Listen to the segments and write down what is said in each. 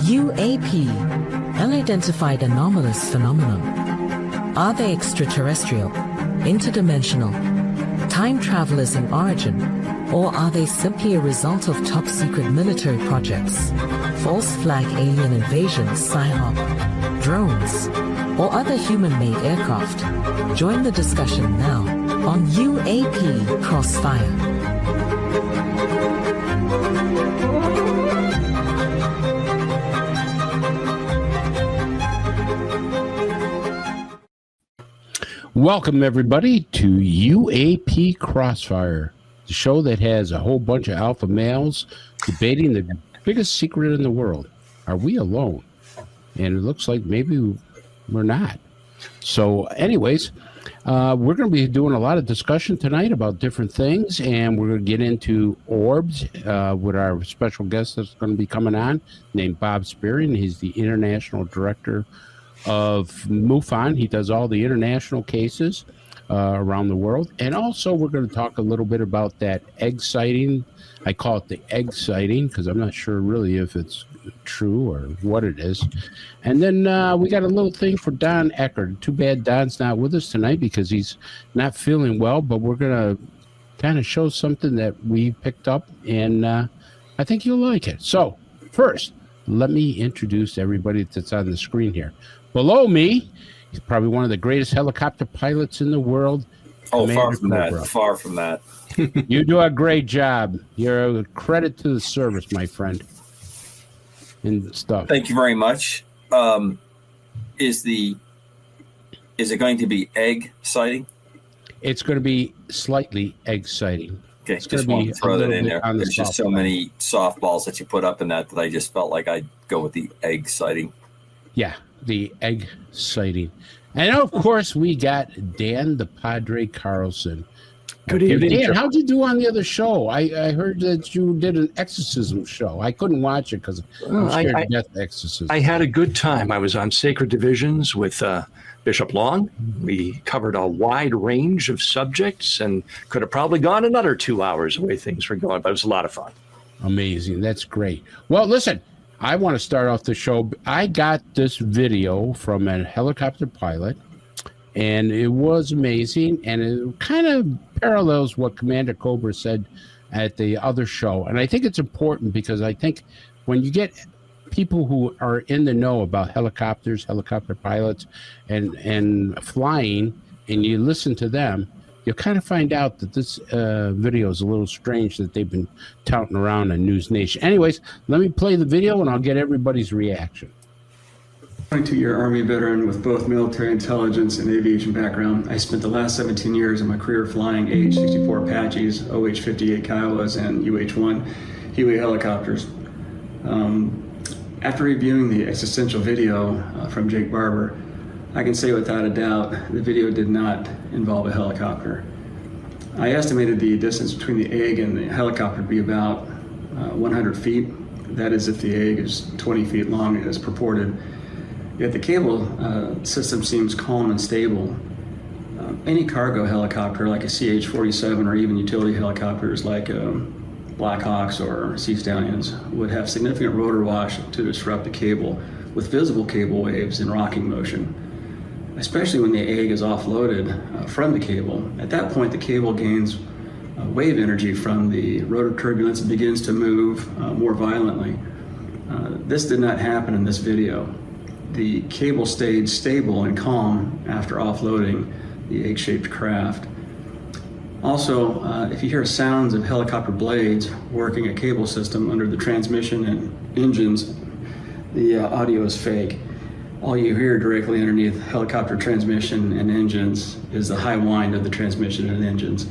UAP, unidentified anomalous phenomenon. Are they extraterrestrial, interdimensional, time travelers in origin, or are they simply a result of top-secret military projects, false flag alien invasions, PSYOP, drones, or other human-made aircraft? Join the discussion now on UAP Crossfire. Welcome, everybody, to UAP Crossfire, the show that has a whole bunch of alpha males debating the biggest secret in the world. Are we alone? And it looks like maybe we're not. So anyways, we're going to be doing a lot of discussion tonight about different things, and we're going to get into Orbs with our special guest that's going to be coming on, named Bob Spearing. He's the International Director of MUFON. He does all the international cases around the world. And also we're going to talk a little bit about that egg sighting. I call it the egg sighting because I'm not sure really if it's true or what it is. And then we got a little thing for Don Eckert. Too bad Don's not with us tonight because he's not feeling well, but we're going to kind of show something that we picked up, and I think you'll like it. So first, let me introduce everybody that's on the screen here. Below me, he's probably one of the greatest helicopter pilots in the world. Oh, Commander far from that. You do a great job. You're a credit to the service, my friend, and stuff. Thank you very much. Is it going to be egg sighting? It's going to be slightly egg sighting. Okay, it's just want to throw that in there. There's just so many softballs that you put up in that I just felt like I'd go with the egg sighting. Yeah, the egg sighting. And of course, we got Dan the Padre Carlson. Good evening, Dan, how'd you do on the other show? I heard that you did an exorcism show. I couldn't watch it because I'm scared to death of exorcism. I had a good time. I was on Sacred Divisions with Bishop Long. We covered a wide range of subjects and could have probably gone another 2 hours the way things were going, but it was a lot of fun. Amazing. That's great. Well, listen, I want to start off the show. I got this video from a helicopter pilot, and it was amazing, and it kind of parallels what Commander Cobra said at the other show. And I think it's important because I think when you get people who are in the know about helicopters, helicopter pilots, and flying, and you listen to them, you'll kind of find out that this video is a little strange that they've been touting around on News Nation. Anyways, let me play the video, and I'll get everybody's reaction. 22-year Army veteran with both military intelligence and aviation background. I spent the last 17 years of my career flying AH-64 Apaches, OH-58 Kiowas, and UH-1 Huey helicopters. After reviewing the existential video from Jake Barber, I can say without a doubt the video did not involve a helicopter. I estimated the distance between the egg and the helicopter to be about 100 feet. That is if the egg is 20 feet long as purported. Yet the cable system seems calm and stable. Any cargo helicopter like a CH-47 or even utility helicopters like Blackhawks or Sea Stallions would have significant rotor wash to disrupt the cable with visible cable waves in rocking motion, especially when the egg is offloaded from the cable. At that point, the cable gains wave energy from the rotor turbulence and begins to move more violently. This did not happen in this video. The cable stayed stable and calm after offloading the egg-shaped craft. Also, if you hear sounds of helicopter blades working a cable system under the transmission and engines, the audio is fake. All you hear directly underneath helicopter transmission and engines is the high whine of the transmission and engines.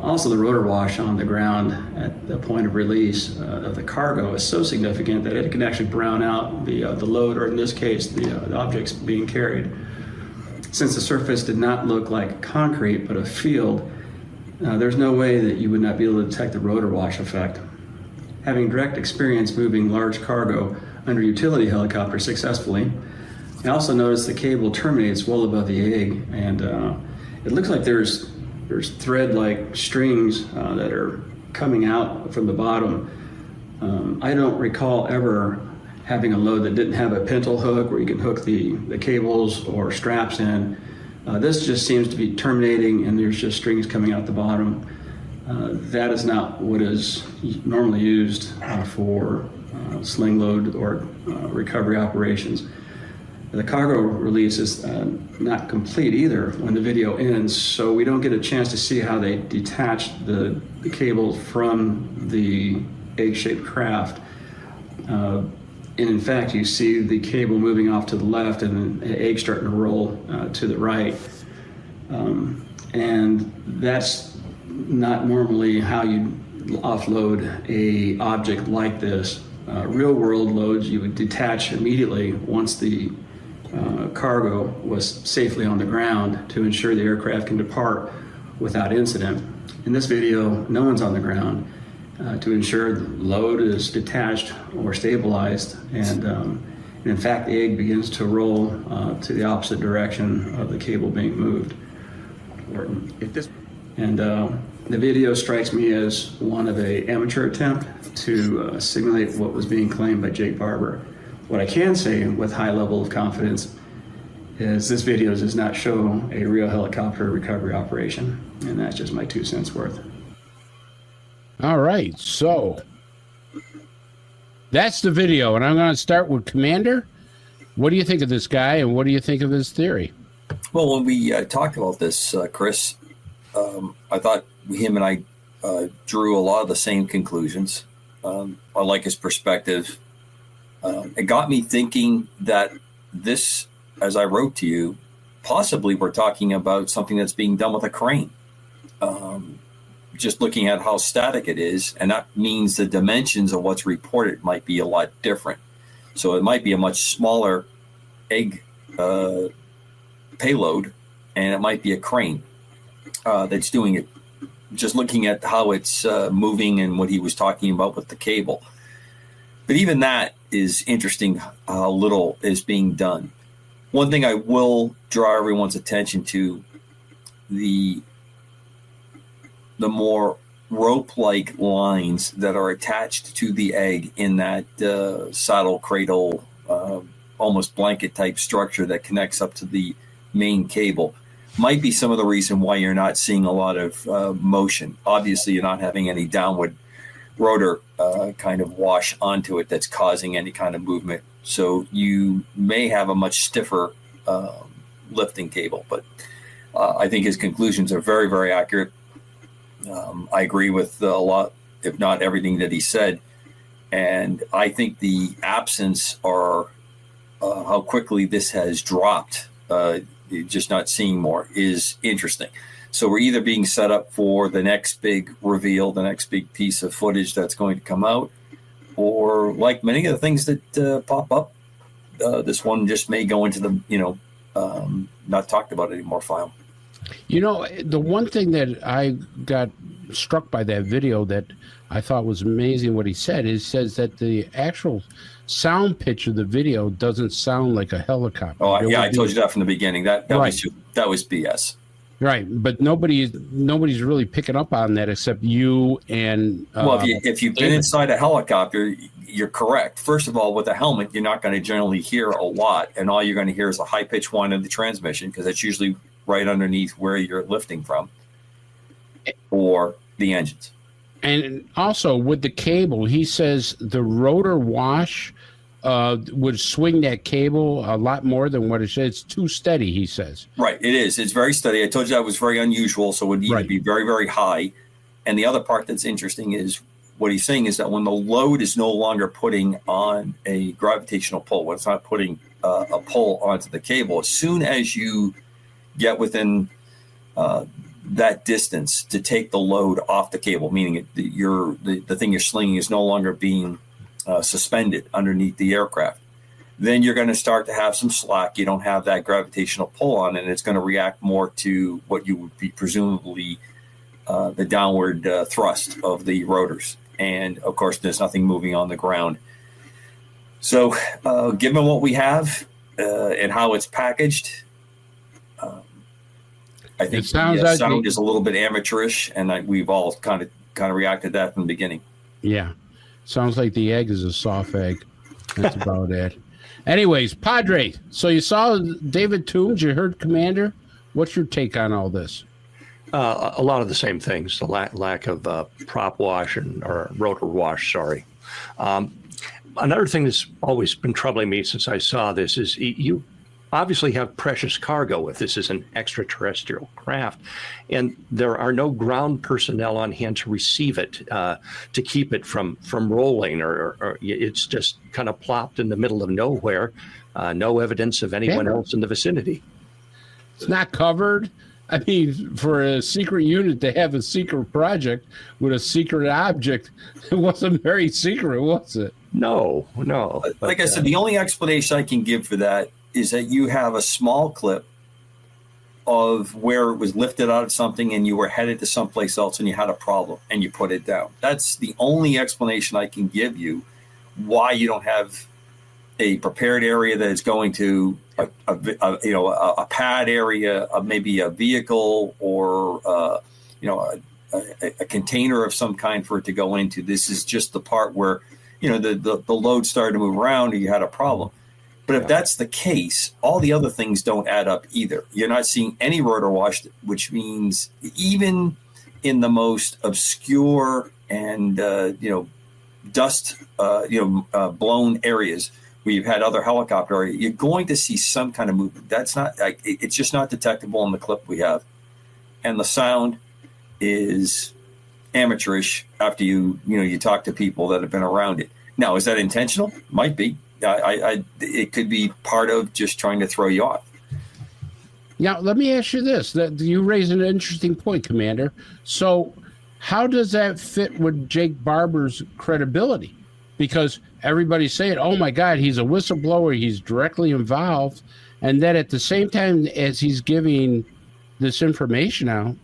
Also, the rotor wash on the ground at the point of release of the cargo is so significant that it can actually brown out the load, or in this case, the objects being carried. Since the surface did not look like concrete but a field, there's no way that you would not be able to detect the rotor wash effect. Having direct experience moving large cargo under utility helicopters successfully, I also noticed the cable terminates well above the egg, and it looks like there's thread-like strings that are coming out from the bottom. I don't recall ever having a load that didn't have a pintle hook where you can hook the cables or straps in. This just seems to be terminating, and there's just strings coming out the bottom. That is not what is normally used for sling load or recovery operations. The cargo release is not complete either when the video ends, so we don't get a chance to see how they detached the cable from the egg-shaped craft. And in fact, you see the cable moving off to the left and the egg starting to roll to the right. And that's not normally how you offload a object like this. Real world loads you would detach immediately once the cargo was safely on the ground to ensure the aircraft can depart without incident. In this video, no one's on the ground to ensure the load is detached or stabilized, and in fact the egg begins to roll to the opposite direction of the cable being moved. The video strikes me as one of an amateur attempt to simulate what was being claimed by Jake Barber. What I can say with high level of confidence is this video does not show a real helicopter recovery operation, and that's just my 2 cents worth. All right, so that's the video, and I'm going to start with Commander. What do you think of this guy, and what do you think of his theory? Well, when we talked about this, Chris, I thought him and I drew a lot of the same conclusions. I like his perspective. It got me thinking that this, as I wrote to you, possibly we're talking about something that's being done with a crane. Just looking at how static it is, and that means the dimensions of what's reported might be a lot different. So it might be a much smaller egg payload, and it might be a crane that's doing it. Just looking at how it's moving and what he was talking about with the cable. But even that is interesting, how little is being done. One thing I will draw everyone's attention to, the more rope-like lines that are attached to the egg in that saddle cradle, almost blanket-type structure that connects up to the main cable, might be some of the reason why you're not seeing a lot of motion. Obviously, you're not having any downward rotor kind of wash onto it that's causing any kind of movement. So you may have a much stiffer lifting cable, but I think his conclusions are very, very accurate. I agree with a lot, if not everything that he said. And I think the absence or how quickly this has dropped, just not seeing more, is interesting. So we're either being set up for the next big reveal, the next big piece of footage that's going to come out, or like many of the things that pop up, this one just may go into the, not talked about anymore file. You know, the one thing that I got struck by that video that I thought was amazing what he said, is says that the actual sound pitch of the video doesn't sound like a helicopter. Oh, yeah, I told you that from the beginning. That right. was BS. Right, but nobody's really picking up on that except you and. Well, if you've been inside a helicopter, you're correct. First of all, with a helmet, you're not going to generally hear a lot, and all you're going to hear is a high pitched whine of the transmission, because that's usually right underneath where you're lifting from, or the engines. And also with the cable, he says the rotor wash would swing that cable a lot more than what it says. It's too steady, he says. Right, it is. It's very steady. I told you that was very unusual, so it would need to be very, very high. And the other part that's interesting is what he's saying is that when the load is no longer putting on a gravitational pull, when it's not putting a pull onto the cable, as soon as you get within that distance to take the load off the cable, meaning the thing you're slinging is no longer being suspended underneath the aircraft, then you're going to start to have some slack. You don't have that gravitational pull on it, and it's going to react more to what you would be presumably the downward thrust of the rotors. And of course, there's nothing moving on the ground. So given what we have and how it's packaged, I think the sound is a little bit amateurish, and we've all kind of reacted to that from the beginning. Yeah. Sounds like the egg is a soft egg. That's about it. Anyways, Padre, so you saw David Toombs, you heard Commander. What's your take on all this? A lot of the same things, the lack of prop wash or rotor wash, sorry. Another thing that's always been troubling me since I saw this is you obviously have precious cargo if this is an extraterrestrial craft, and there are no ground personnel on hand to receive it, to keep it from rolling, or it's just kind of plopped in the middle of nowhere, no evidence of anyone else in the vicinity. It's not covered. I mean, for a secret unit to have a secret project with a secret object, it wasn't very secret, was it? No. Like I said, the only explanation I can give for that is that you have a small clip of where it was lifted out of something and you were headed to someplace else and you had a problem and you put it down. That's the only explanation I can give you why you don't have a prepared area that is going to a pad area of maybe a vehicle or a container of some kind for it to go into. This is just the part where the load started to move around and you had a problem. But if that's the case, all the other things don't add up either. You're not seeing any rotor wash, which means even in the most obscure and dust blown areas where you've had other helicopter area, you're going to see some kind of movement. That's not it's just not detectable in the clip we have, and the sound is amateurish after you talk to people that have been around it. Now, is that intentional? Might be. It could be part of just trying to throw you off. Now, let me ask you this. You raise an interesting point, Commander. So how does that fit with Jake Barber's credibility? Because everybody's saying, oh, my God, he's a whistleblower. He's directly involved. And then at the same time as he's giving this information out,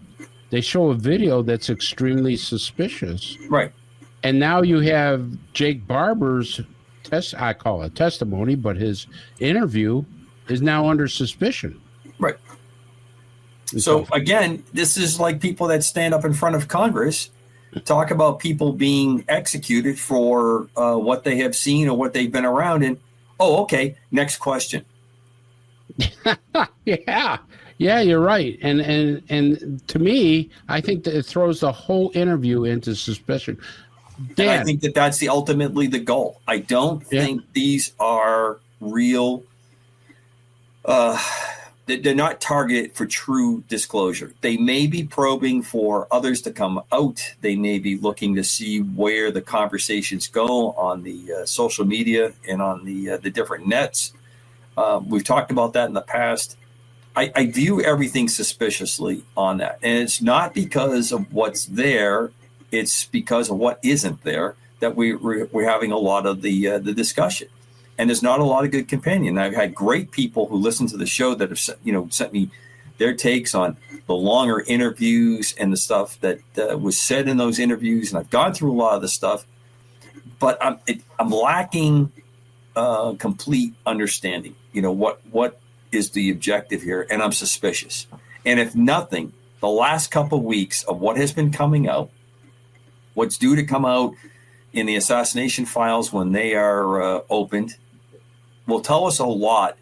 they show a video that's extremely suspicious. Right. And now you have Jake Barber's I call it testimony, but his interview is now under suspicion. Right. So again, this is like people that stand up in front of Congress, talk about people being executed for what they have seen or what they've been around. And okay, next question. Yeah, you're right. And to me, I think that it throws the whole interview into suspicion. And I think that's ultimately the goal. I don't think these are real. They're not targeted for true disclosure. They may be probing for others to come out. They may be looking to see where the conversations go on the social media and on the different nets. We've talked about that in the past. I view everything suspiciously on that. And it's not because of what's there. It's because of what isn't there that we're having a lot of the discussion, and there's not a lot of good companion. I've had great people who listen to the show that have sent me their takes on the longer interviews and the stuff that was said in those interviews, and I've gone through a lot of the stuff, but I'm lacking complete understanding. What is the objective here, and I'm suspicious. And if nothing, the last couple of weeks of what has been coming out. What's due to come out in the assassination files when they are opened will tell us a lot,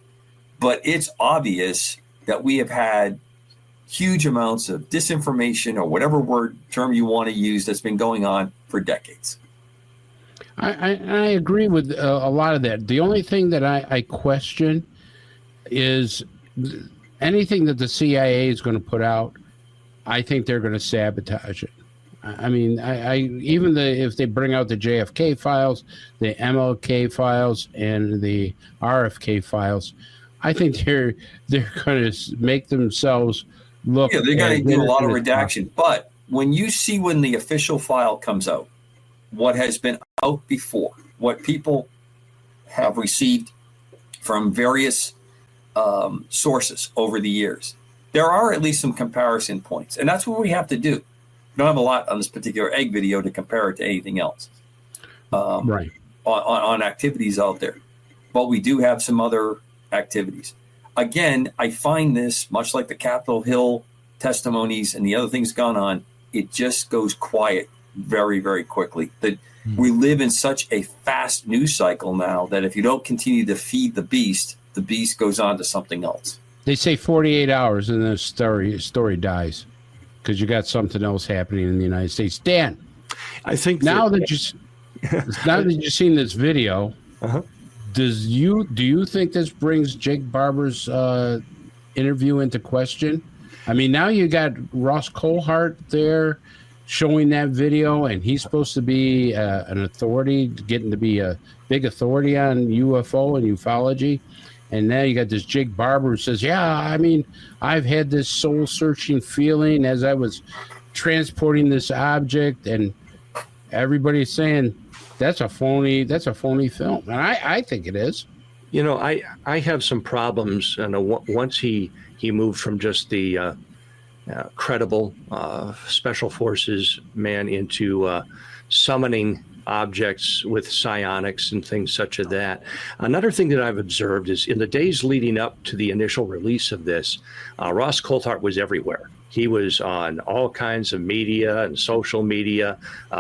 but it's obvious that we have had huge amounts of disinformation or whatever term you want to use that's been going on for decades. I agree with a lot of that. The only thing that I question is anything that the CIA is going to put out, I think they're going to sabotage it. I mean, even if they bring out the JFK files, the MLK files, and the RFK files, I think they're going to make themselves look. Yeah, they're going to do a lot of redaction. But when the official file comes out, what has been out before, what people have received from various sources over the years, there are at least some comparison points, and that's what we have to do. We don't have a lot on this particular egg video to compare it to anything else, right? On activities out there, but we do have some other activities. Again, I find this much like the Capitol Hill testimonies and the other things gone on. It just goes quiet very, very quickly. We live in such a fast news cycle now that if you don't continue to feed the beast goes on to something else. They say 48 hours and the story dies because you got something else happening in the United States. Dan, I think now that you've seen this video, do you think this brings Jake Barber's interview into question? I mean, now you got Ross Coulthart there showing that video, and he's supposed to be an authority, getting to be a big authority on UFO and ufology. And now you got this Jake Barber who says, yeah, I mean, I've had this soul-searching feeling as I was transporting this object, and everybody's saying that's a phony film. And I think it is. You know, I have some problems. And once he moved from just the credible special forces man into summoning objects with psionics and things such as that. Another thing that I've observed is in the days leading up to the initial release of this, Ross Coulthart was everywhere. He was on all kinds of media and social media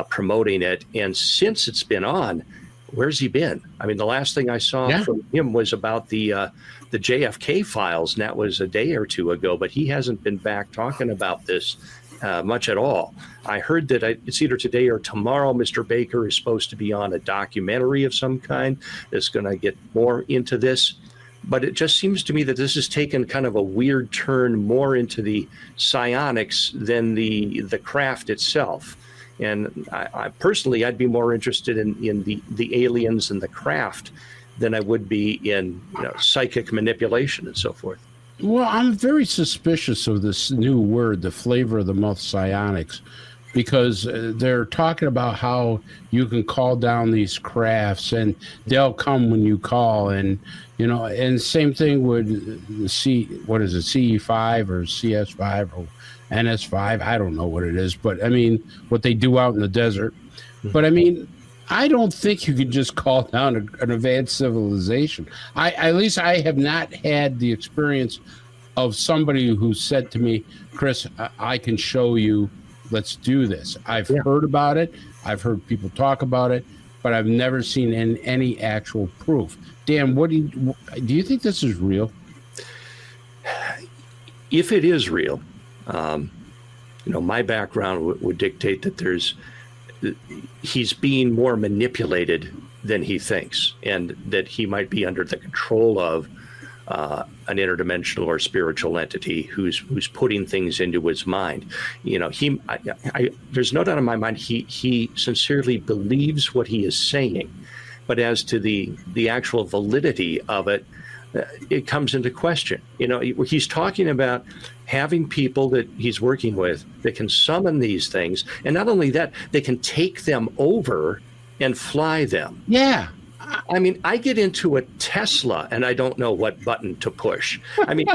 promoting it. And since it's been on, where's he been? I mean, the last thing I saw from him was about the JFK files, and that was a day or two ago, but he hasn't been back talking about this much at all. I heard that it's either today or tomorrow Mr. Baker is supposed to be on a documentary of some kind that's going to get more into this. But it just seems to me that this has taken kind of a weird turn more into the psionics than the craft itself. And I personally, I'd be more interested in the aliens and the craft than I would be in psychic manipulation and so forth. Well, I'm very suspicious of this new word, the flavor of the month psionics, because they're talking about how you can call down these crafts and they'll come when you call. And, and same thing with CE5 or CS5 or NS5. I don't know what it is, but I mean, what they do out in the desert. But I mean, I don't think you can just call down an advanced civilization. At least I have not had the experience of somebody who said to me, Chris, I can show you, let's do this. I've heard about it. I've heard people talk about it, but I've never seen any actual proof. Dan, do you think this is real? If it is real, my background would dictate that he's being more manipulated than he thinks, and that he might be under the control of an interdimensional or spiritual entity who's putting things into his mind. There's no doubt in my mind he sincerely believes what he is saying, but as to the actual validity of it, it comes into question. He's talking about having people that he's working with that can summon these things, and not only that, they can take them over and fly them. Yeah. I mean, I get into a Tesla and I don't know what button to push. I mean,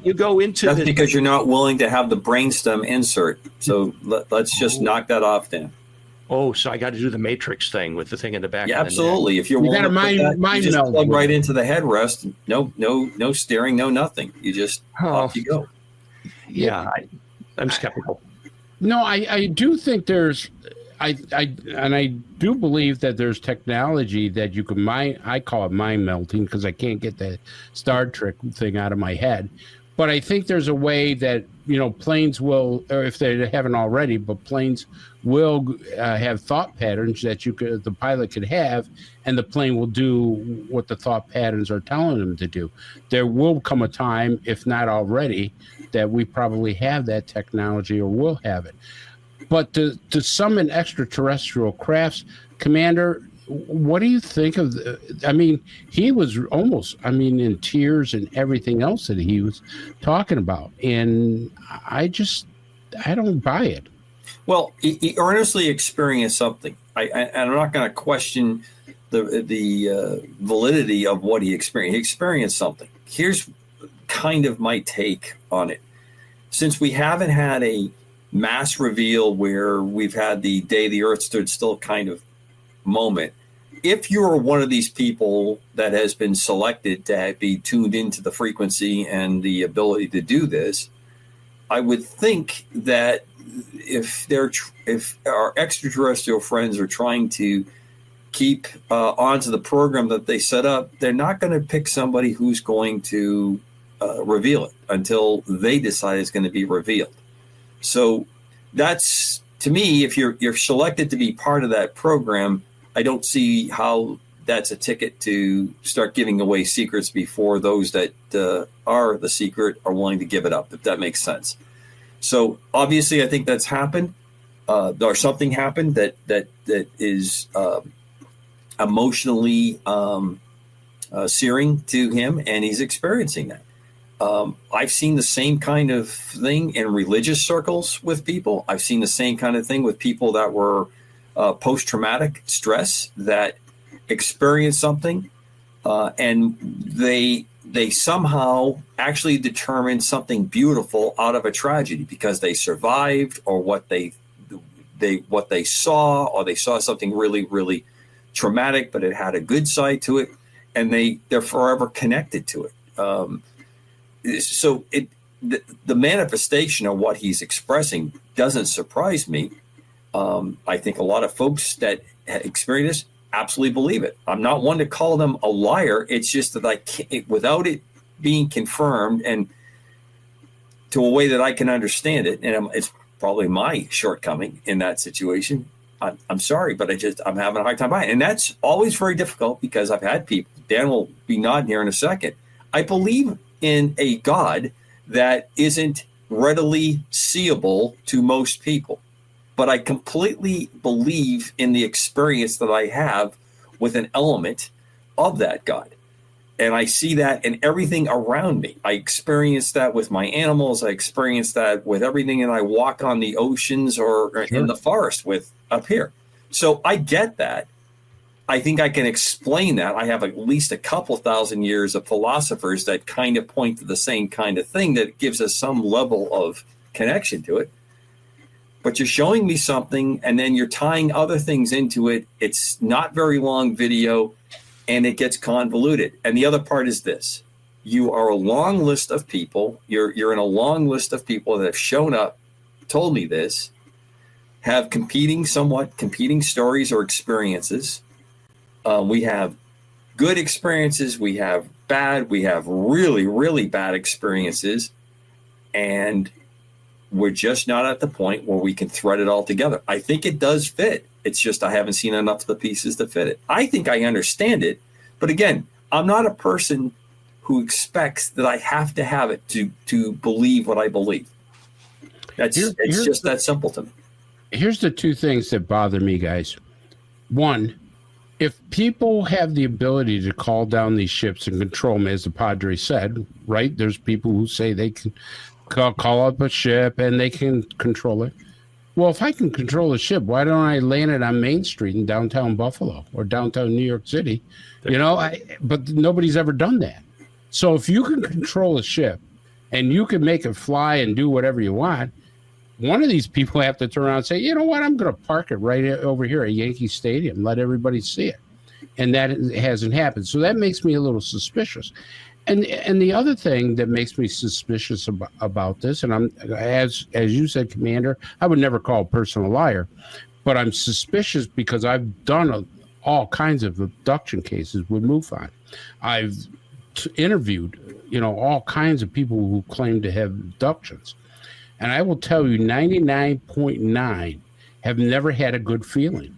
you go into that's because you're not willing to have the brainstem insert. So let's just knock that off then. Oh, so I got to do the Matrix thing with the thing in the back. Yeah, absolutely. If you're willing to put that, you just plug right into the headrest. No steering, no nothing. You just off you go. Yeah, I'm skeptical. No, I do think there's. I do believe that there's technology that you can mine. I call it mind melting because I can't get the Star Trek thing out of my head. But I think there's a way that planes will, or if they haven't already, but planes will have thought patterns that the pilot could have, and the plane will do what the thought patterns are telling them to do. There will come a time, if not already, that we probably have that technology or will have it. But to summon extraterrestrial crafts, Commander, what do you think of he was almost, in tears and everything else that he was talking about. And I don't buy it. Well, he earnestly experienced something. I'm not going to question the validity of what he experienced. He experienced something. Here's kind of my take on it. Since we haven't had a mass reveal where we've had the day the earth stood still kind of moment, if you're one of these people that has been selected to be tuned into the frequency and the ability to do this, I would think that if our extraterrestrial friends are trying to keep onto the program that they set up, they're not going to pick somebody who's going to reveal it until they decide it's going to be revealed. So that's, to me, if you're selected to be part of that program, I don't see how that's a ticket to start giving away secrets before those that are the secret are willing to give it up, if that makes sense. So obviously, I think that's happened, or something happened that is emotionally searing to him, and he's experiencing that. I've seen the same kind of thing in religious circles with people. I've seen the same kind of thing with people that were post-traumatic stress that experienced something, and they somehow actually determined something beautiful out of a tragedy because they survived, or what they saw, or they saw something really, really traumatic, but it had a good side to it, and they're forever connected to it. So the manifestation of what he's expressing doesn't surprise me. I think a lot of folks that experience this absolutely believe it. I'm not one to call them a liar. It's just that I can't, without it being confirmed and to a way that I can understand it, and it's probably my shortcoming in that situation. I'm sorry, but I'm having a hard time buying it. And that's always very difficult because I've had people, Dan will be nodding here in a second. I believe in a God that isn't readily seeable to most people, but I completely believe in the experience that I have with an element of that God. And I see that in everything around me. I experience that with my animals. I experience that with everything, and I walk on the oceans or in the forest with up here. So I get that. I think I can explain that. I have at least a couple thousand years of philosophers that kind of point to the same kind of thing that gives us some level of connection to it. But you're showing me something, and then you're tying other things into it. It's not very long video, and it gets convoluted. And the other part is this. You are a long list of people. You're in a long list of people that have shown up, told me this, have somewhat competing stories or experiences. We have good experiences. We have bad. We have really, really bad experiences. And we're just not at the point where we can thread it all together. I think it does fit. It's just I haven't seen enough of the pieces to fit it. I think I understand it. But again, I'm not a person who expects that I have to have it to believe what I believe. It's just that simple to me. Here's the two things that bother me, guys. One, if people have the ability to call down these ships and control them, as the Padre said, right? There's people who say they can call up a ship and they can control it. Well, if I can control a ship, why don't I land it on Main Street in downtown Buffalo or downtown New York City? But nobody's ever done that. So if you can control a ship and you can make it fly and do whatever you want, one of these people have to turn around and say, you know what, I'm going to park it right over here at Yankee Stadium, let everybody see it. And that hasn't happened. So that makes me a little suspicious. And the other thing that makes me suspicious about this, and I'm as you said, Commander, I would never call a person a liar, but I'm suspicious because I've done all kinds of abduction cases with MUFON. I've interviewed, all kinds of people who claim to have abductions. And I will tell you, 99.9 have never had a good feeling.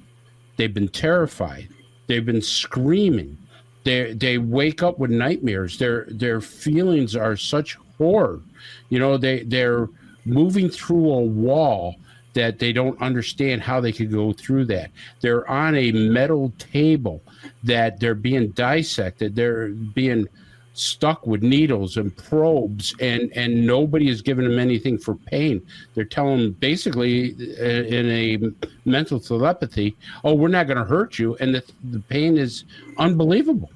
They've been terrified. They've been screaming. They wake up with nightmares. Their feelings are such horror. They're moving through a wall that they don't understand how they could go through that. They're on a metal table that they're being dissected. They're being stuck with needles and probes, and nobody is giving them anything for pain. They're telling them basically in a mental telepathy, oh, we're not going to hurt you. And the pain is unbelievable.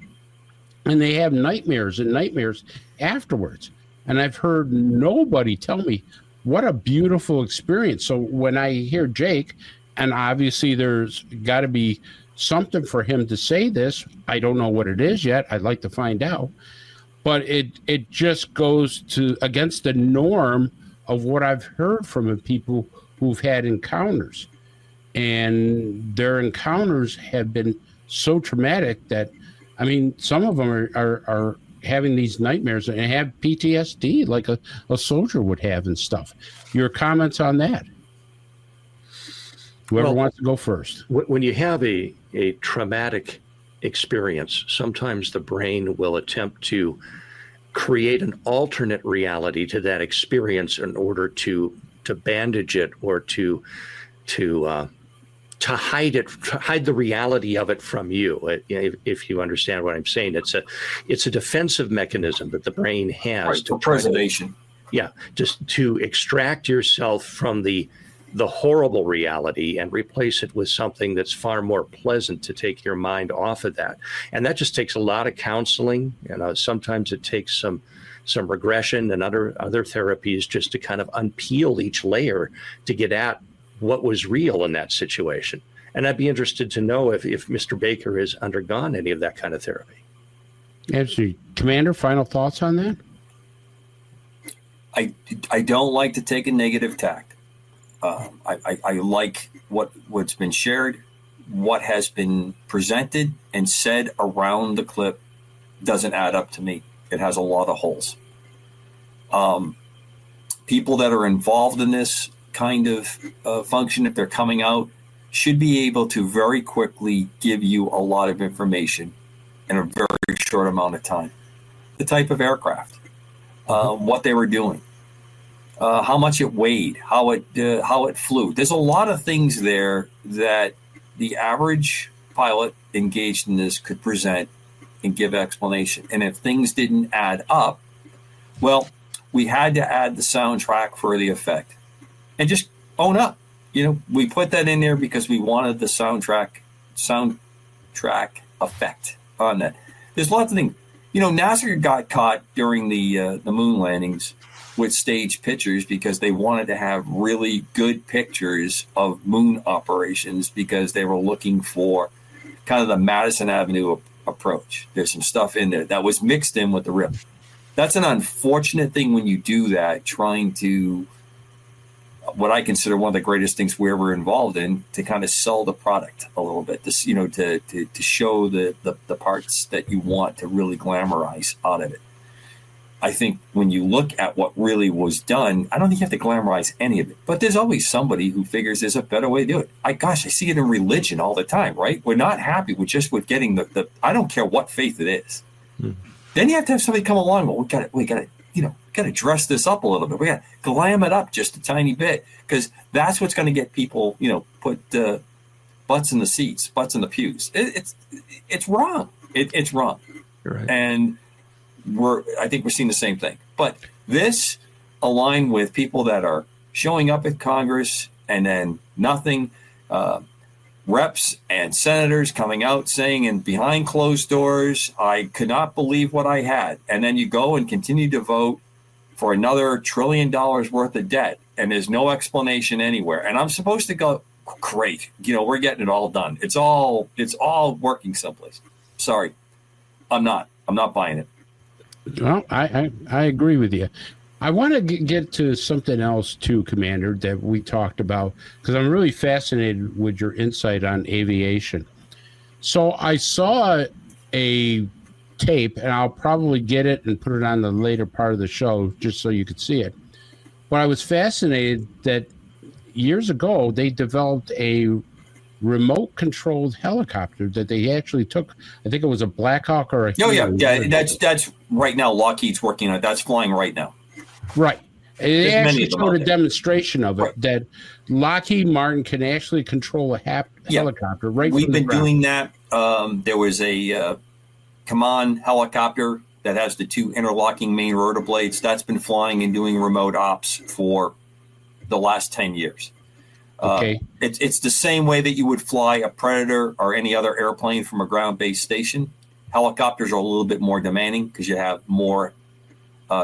And they have nightmares and nightmares afterwards. And I've heard nobody tell me what a beautiful experience. So when I hear Jake, and obviously there's got to be something for him to say this, I don't know what it is yet. I'd like to find out. But it just goes against the norm of what I've heard from people who've had encounters, and their encounters have been so traumatic that, I mean, some of them are having these nightmares and have PTSD like a soldier would have and stuff. Your comments on that? Whoever wants to go first. When you have a traumatic experience, sometimes the brain will attempt to create an alternate reality to that experience in order to bandage it or to hide it, hide the reality of it from you. If you understand what I'm saying, it's a defensive mechanism that the brain has for preservation. Just to extract yourself from the horrible reality and replace it with something that's far more pleasant to take your mind off of that. And that just takes a lot of counseling. Sometimes it takes some regression and other therapies just to kind of unpeel each layer to get at what was real in that situation. And I'd be interested to know if Mr. Baker has undergone any of that kind of therapy. Absolutely. Commander, final thoughts on that? I don't like to take a negative tact. I like what's been shared, what has been presented and said around the clip doesn't add up to me. It has a lot of holes. People that are involved in this kind of function, if they're coming out, should be able to very quickly give you a lot of information in a very short amount of time. The type of aircraft, what they were doing, how much it weighed, how it flew. There's a lot of things there that the average pilot engaged in this could present and give explanation. And if things didn't add up, well, we had to add the soundtrack for the effect. And just own up. We put that in there because we wanted the soundtrack effect on that. There's lots of things. NASA got caught during the moon landings with staged pictures because they wanted to have really good pictures of moon operations because they were looking for kind of the Madison Avenue approach. There's some stuff in there that was mixed in with the rip. That's an unfortunate thing when you do that, trying to, what I consider one of the greatest things we ever involved in, to kind of sell the product a little bit, to show the parts that you want to really glamorize out of it. I think when you look at what really was done, I don't think you have to glamorize any of it. But there's always somebody who figures there's a better way to do it. I see it in religion all the time, right? We're not happy with getting the I don't care what faith it is. Then you have to have somebody come along. Well, we got to dress this up a little bit. We got to glam it up just a tiny bit, because that's what's going to get people, put butts in the seats, butts in the pews. It's wrong. It's wrong. You're right. And I think we're seeing the same thing. But this aligned with people that are showing up at Congress and then nothing. Reps and senators coming out saying, and behind closed doors, I could not believe what I had. And then you go and continue to vote for another $1 trillion worth of debt, and there's no explanation anywhere. And I'm supposed to go, great, we're getting it all done. It's all working someplace. Sorry, I'm not buying it. Well, I agree with you. I want to get to something else too, Commander, that we talked about, because I'm really fascinated with your insight on aviation. So I saw a tape, and I'll probably get it and put it on the later part of the show just so you could see it. But I was fascinated that years ago they developed a remote-controlled helicopter that they actually took. I think it was a Black Hawk or a... Oh, yeah. That's right now. Lockheed's working on it. That's flying right now. Right. They actually showed a demonstration of it, right, that Lockheed Martin can actually control a helicopter right from the ground. We've been doing that. There was a Kaman helicopter that has the two interlocking main rotor blades. That's been flying and doing remote ops for the last 10 years. Okay. It's the same way that you would fly a Predator or any other airplane from a ground-based station. Helicopters are a little bit more demanding because you have more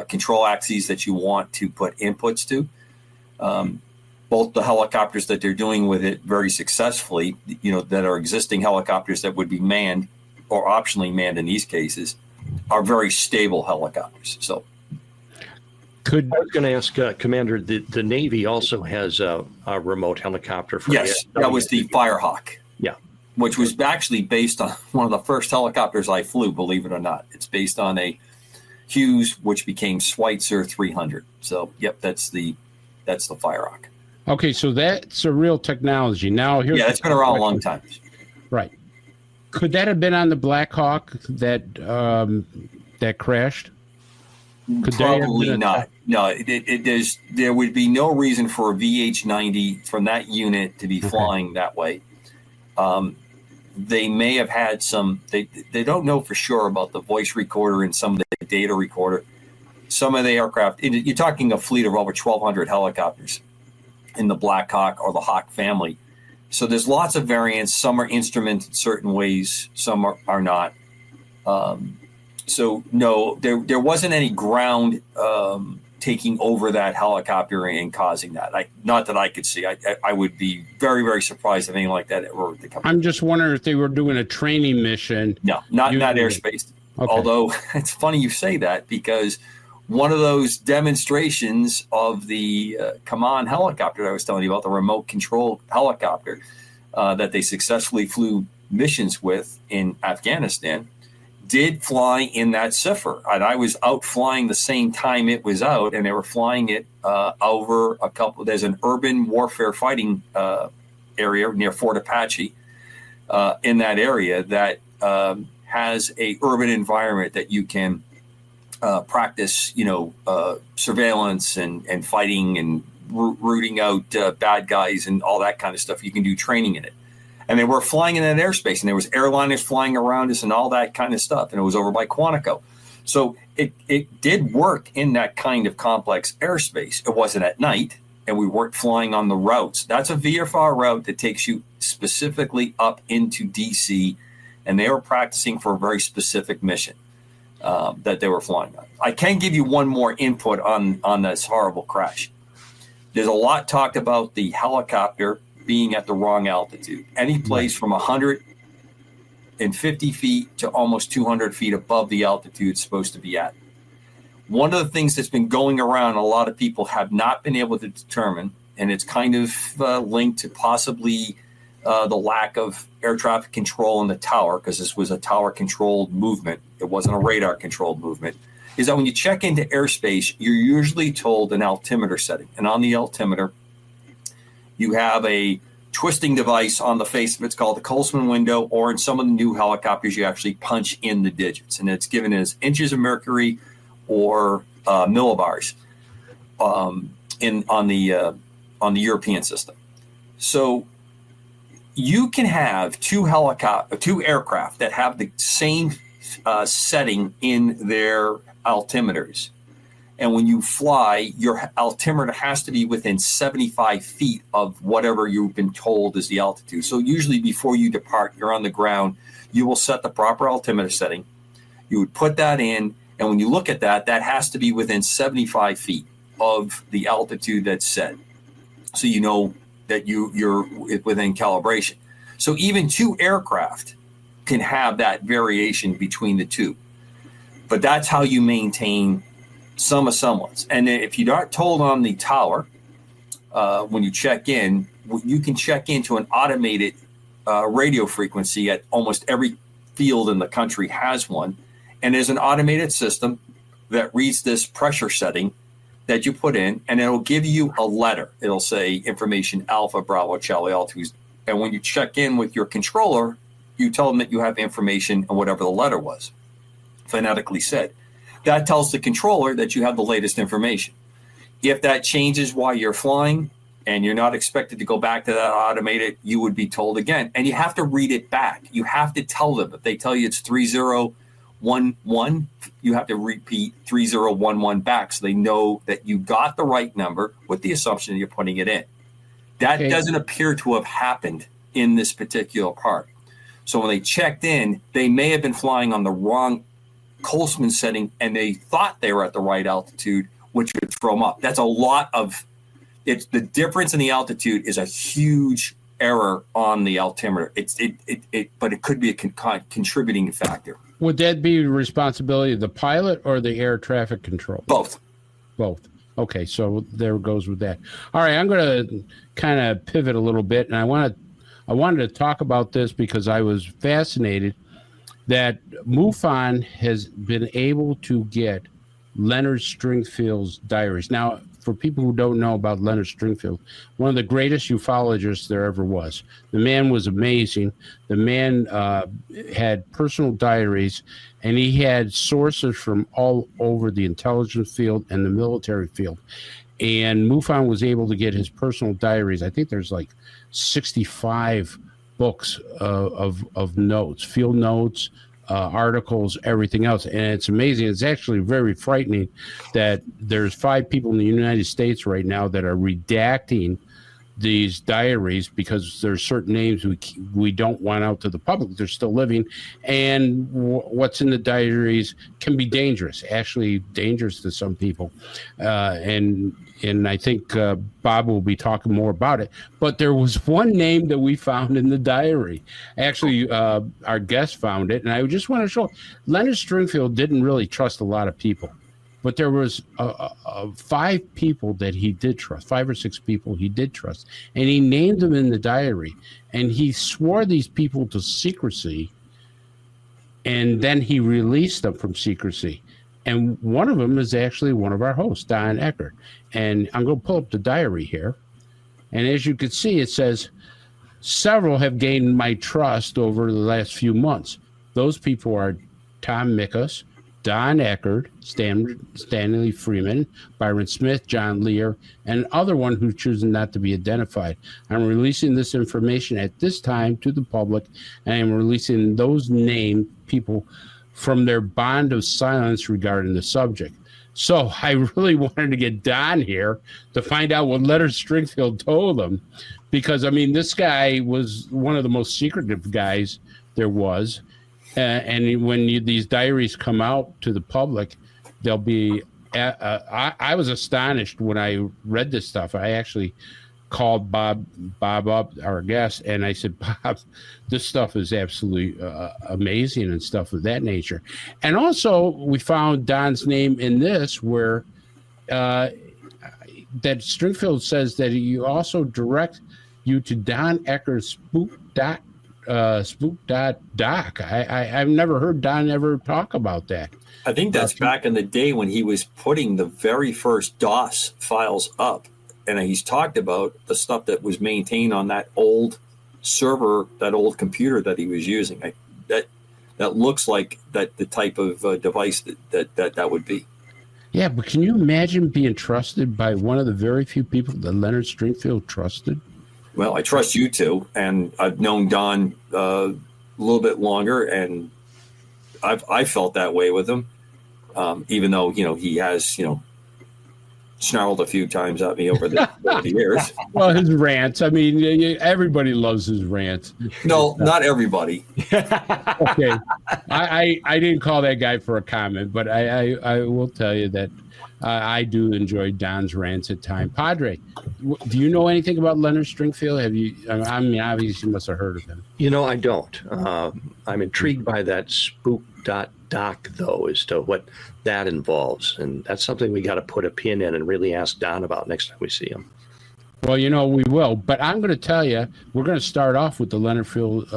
control axes that you want to put inputs to. Both the helicopters that they're doing with it very successfully, that are existing helicopters that would be manned or optionally manned in these cases, are very stable helicopters. So I was going to ask, Commander, the Navy also has a remote helicopter for Yes, that was the Firehawk. Yeah. Which was actually based on one of the first helicopters I flew, believe it or not. It's based on a Hughes, which became Schweitzer 300. So, yep, that's the Firehawk. Okay, so that's a real technology. Now, here's it's been around a long time. Right. Could that have been on the Black Hawk that crashed? Probably not. No, there would be no reason for a VH-90 from that unit to be flying that way. They may have had some. They don't know for sure about the voice recorder and some of the data recorder. Some of the aircraft. You're talking a fleet of over 1,200 helicopters in the Black Hawk or the Hawk family. So there's lots of variants. Some are instrumented certain ways. Some are not. So no, there wasn't any ground taking over that helicopter and causing that. Not that I could see. I would be very, very surprised if anything like that ever were to come. I'm just wondering if they were doing a training mission. No, not airspace. Okay. Although it's funny you say that, because one of those demonstrations of the Kaman helicopter that I was telling you about, the remote control helicopter that they successfully flew missions with in Afghanistan, did fly in that cipher. And I was out flying the same time it was out, and they were flying it over there's an urban warfare fighting area near Fort Apache in that area that has a urban environment that you can practice, surveillance and fighting and rooting out bad guys and all that kind of stuff. You can do training in it. And they were flying in that airspace, and there was airliners flying around us and all that kind of stuff. And it was over by Quantico. So it did work in that kind of complex airspace. It wasn't at night, and we weren't flying on the routes. That's a VFR route that takes you specifically up into DC, and they were practicing for a very specific mission that they were flying on. I can give you one more input on this horrible crash. There's a lot talked about the helicopter being at the wrong altitude. Any place from 150 feet to almost 200 feet above the altitude it's supposed to be at. One of the things that's been going around, a lot of people have not been able to determine, and it's kind of linked to possibly the lack of air traffic control in the tower, because this was a tower-controlled movement. It wasn't a radar-controlled movement, is that when you check into airspace, you're usually told an altimeter setting. And on the altimeter, you have a twisting device on the face of it. It's called the Colsman window, or in some of the new helicopters, you actually punch in the digits, and it's given as inches of mercury or millibars on the European system. So you can have two aircraft that have the same setting in their altimeters. And when you fly, your altimeter has to be within 75 feet of whatever you've been told is the altitude. So usually before you depart, you're on the ground, you will set the proper altimeter setting. You would put that in, and when you look at that, that has to be within 75 feet of the altitude that's set. So you know that you're within calibration. So even two aircraft can have that variation between the two. But that's how you maintain some semblance. And if you're not told on the tower, when you check in, you can check into an automated radio frequency at almost every field in the country has one. And there's an automated system that reads this pressure setting that you put in, and it'll give you a letter. It'll say information Alpha, Bravo, Charlie, altitudes. And when you check in with your controller, you tell them that you have information and whatever the letter was, phonetically said. That tells the controller that you have the latest information. If that changes while you're flying and you're not expected to go back to that automated, you would be told again. And you have to read it back. You have to tell them. If they tell you it's 3011, you have to repeat 3011 back so they know that you got the right number with the assumption that you're putting it in. That doesn't appear to have happened in this particular part. So when they checked in, they may have been flying on the wrong Colsman setting, and they thought they were at the right altitude, which would throw them up. That's a lot of it's the difference in the altitude is a huge error on the altimeter. But it could be a contributing factor. Would that be the responsibility of the pilot or the air traffic control? Both. Okay, so there goes with that. All right, I'm going to kind of pivot a little bit, and I wanted to talk about this because I was fascinated that MUFON has been able to get Leonard Stringfield's diaries. Now, for people who don't know about Leonard Stringfield, one of the greatest ufologists there ever was. The man was amazing. The man had personal diaries, and he had sources from all over the intelligence field and the military field. And MUFON was able to get his personal diaries. I think there's like 65 books of notes, field notes, articles, everything else. And it's amazing. It's actually very frightening that there's 5 people in the United States right now that are redacting these diaries because there's certain names we don't want out to the public. They're still living. And what's in the diaries can be dangerous, actually dangerous to some people. And I think Bob will be talking more about it. But there was one name that we found in the diary. Actually, our guest found it. And I just want to show Leonard Stringfield didn't really trust a lot of people. But there was 5 people that he did trust, 5 or 6 people he did trust. And he named them in the diary. And he swore these people to secrecy. And then he released them from secrecy. And one of them is actually one of our hosts, Don Eckert. And I'm going to pull up the diary here. And as you can see, it says, several have gained my trust over the last few months. Those people are Tom Mickus, Don Eckert, Stanley Freeman, Byron Smith, John Lear, and another one who's choosing not to be identified. I'm releasing this information at this time to the public, and I'm releasing those named people from their bond of silence regarding the subject. So I really wanted to get Don here to find out what Leonard Stringfield told him, because, I mean, this guy was one of the most secretive guys there was. And when these diaries come out to the public, they'll be. I was astonished when I read this stuff. I actually called Bob up, our guest, and I said, Bob, this stuff is absolutely amazing and stuff of that nature. And also, we found Don's name in this, where that Stringfield says that he also direct you to Don Eckert's spook.doc. I've never heard Don ever talk about that. I think that's back in the day when he was putting the very first DOS files up, and he's talked about the stuff that was maintained on that old server, that old computer that he was using. That looks like that the type of device that would be. Yeah, but can you imagine being trusted by one of the very few people that Leonard Stringfield trusted? Well, I trust you too, and I've known Don a little bit longer, and I felt that way with him, even though he has snarled a few times at me over the years. Well, his rants. I mean, everybody loves his rants. No, not everybody. Okay, I didn't call that guy for a comment, but I will tell you that I do enjoy Don's rants at times. Padre, do you know anything about Leonard Stringfield? Have you? I mean, obviously you must have heard of him. I don't. I'm intrigued by that spook.doc, though, as to what that involves. And that's something we got to put a pin in and really ask Don about next time we see him. Well, we will. But I'm going to tell you, we're going to start off with the Leonard Field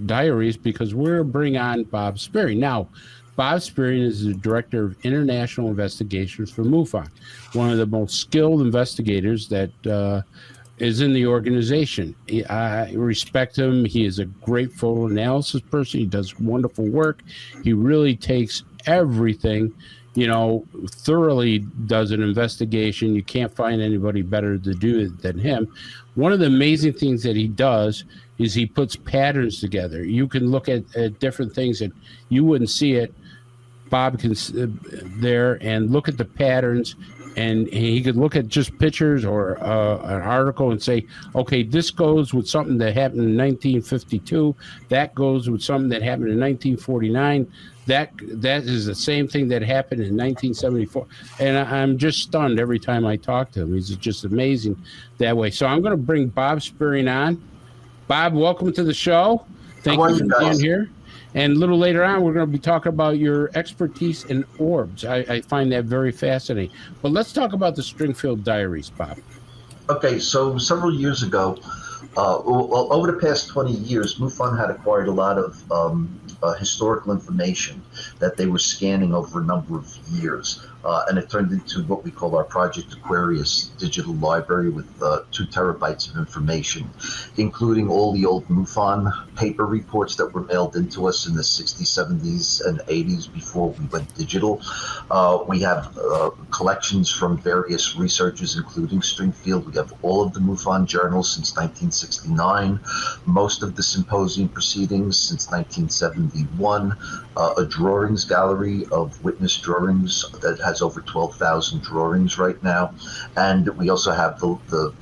diaries, because we're bringing on Bob Spearing. Now, Bob Spearing is the Director of International Investigations for MUFON, one of the most skilled investigators that is in the organization. I respect him. He is a great photo analysis person. He does wonderful work. He really takes everything, thoroughly does an investigation. You can't find anybody better to do it than him. One of the amazing things that he does is he puts patterns together. You can look at different things and you wouldn't see it. Bob can there and look at the patterns, and he could look at just pictures or an article and say, okay, this goes with something that happened in 1952. That goes with something that happened in 1949. That is the same thing that happened in 1974. And I'm just stunned every time I talk to him. He's just amazing that way. So I'm going to bring Bob Spearing on. Bob, welcome to the show. Thank you for being here. And a little later on, we're going to be talking about your expertise in orbs. I find that very fascinating. But let's talk about the Stringfield Diaries, Bob. Okay, so several years ago, over the past 20 years, MUFON had acquired a lot of historical information that they were scanning over a number of years. And it turned into what we call our Project Aquarius digital library with 2 terabytes of information, including all the old MUFON paper reports that were mailed into us in the 60s, 70s, and 80s before we went digital. We have collections from various researchers, including Stringfield. We have all of the MUFON journals since 1969, most of the symposium proceedings since 1971, a drawings gallery of witness drawings that has over 12,000 drawings right now, and we also have the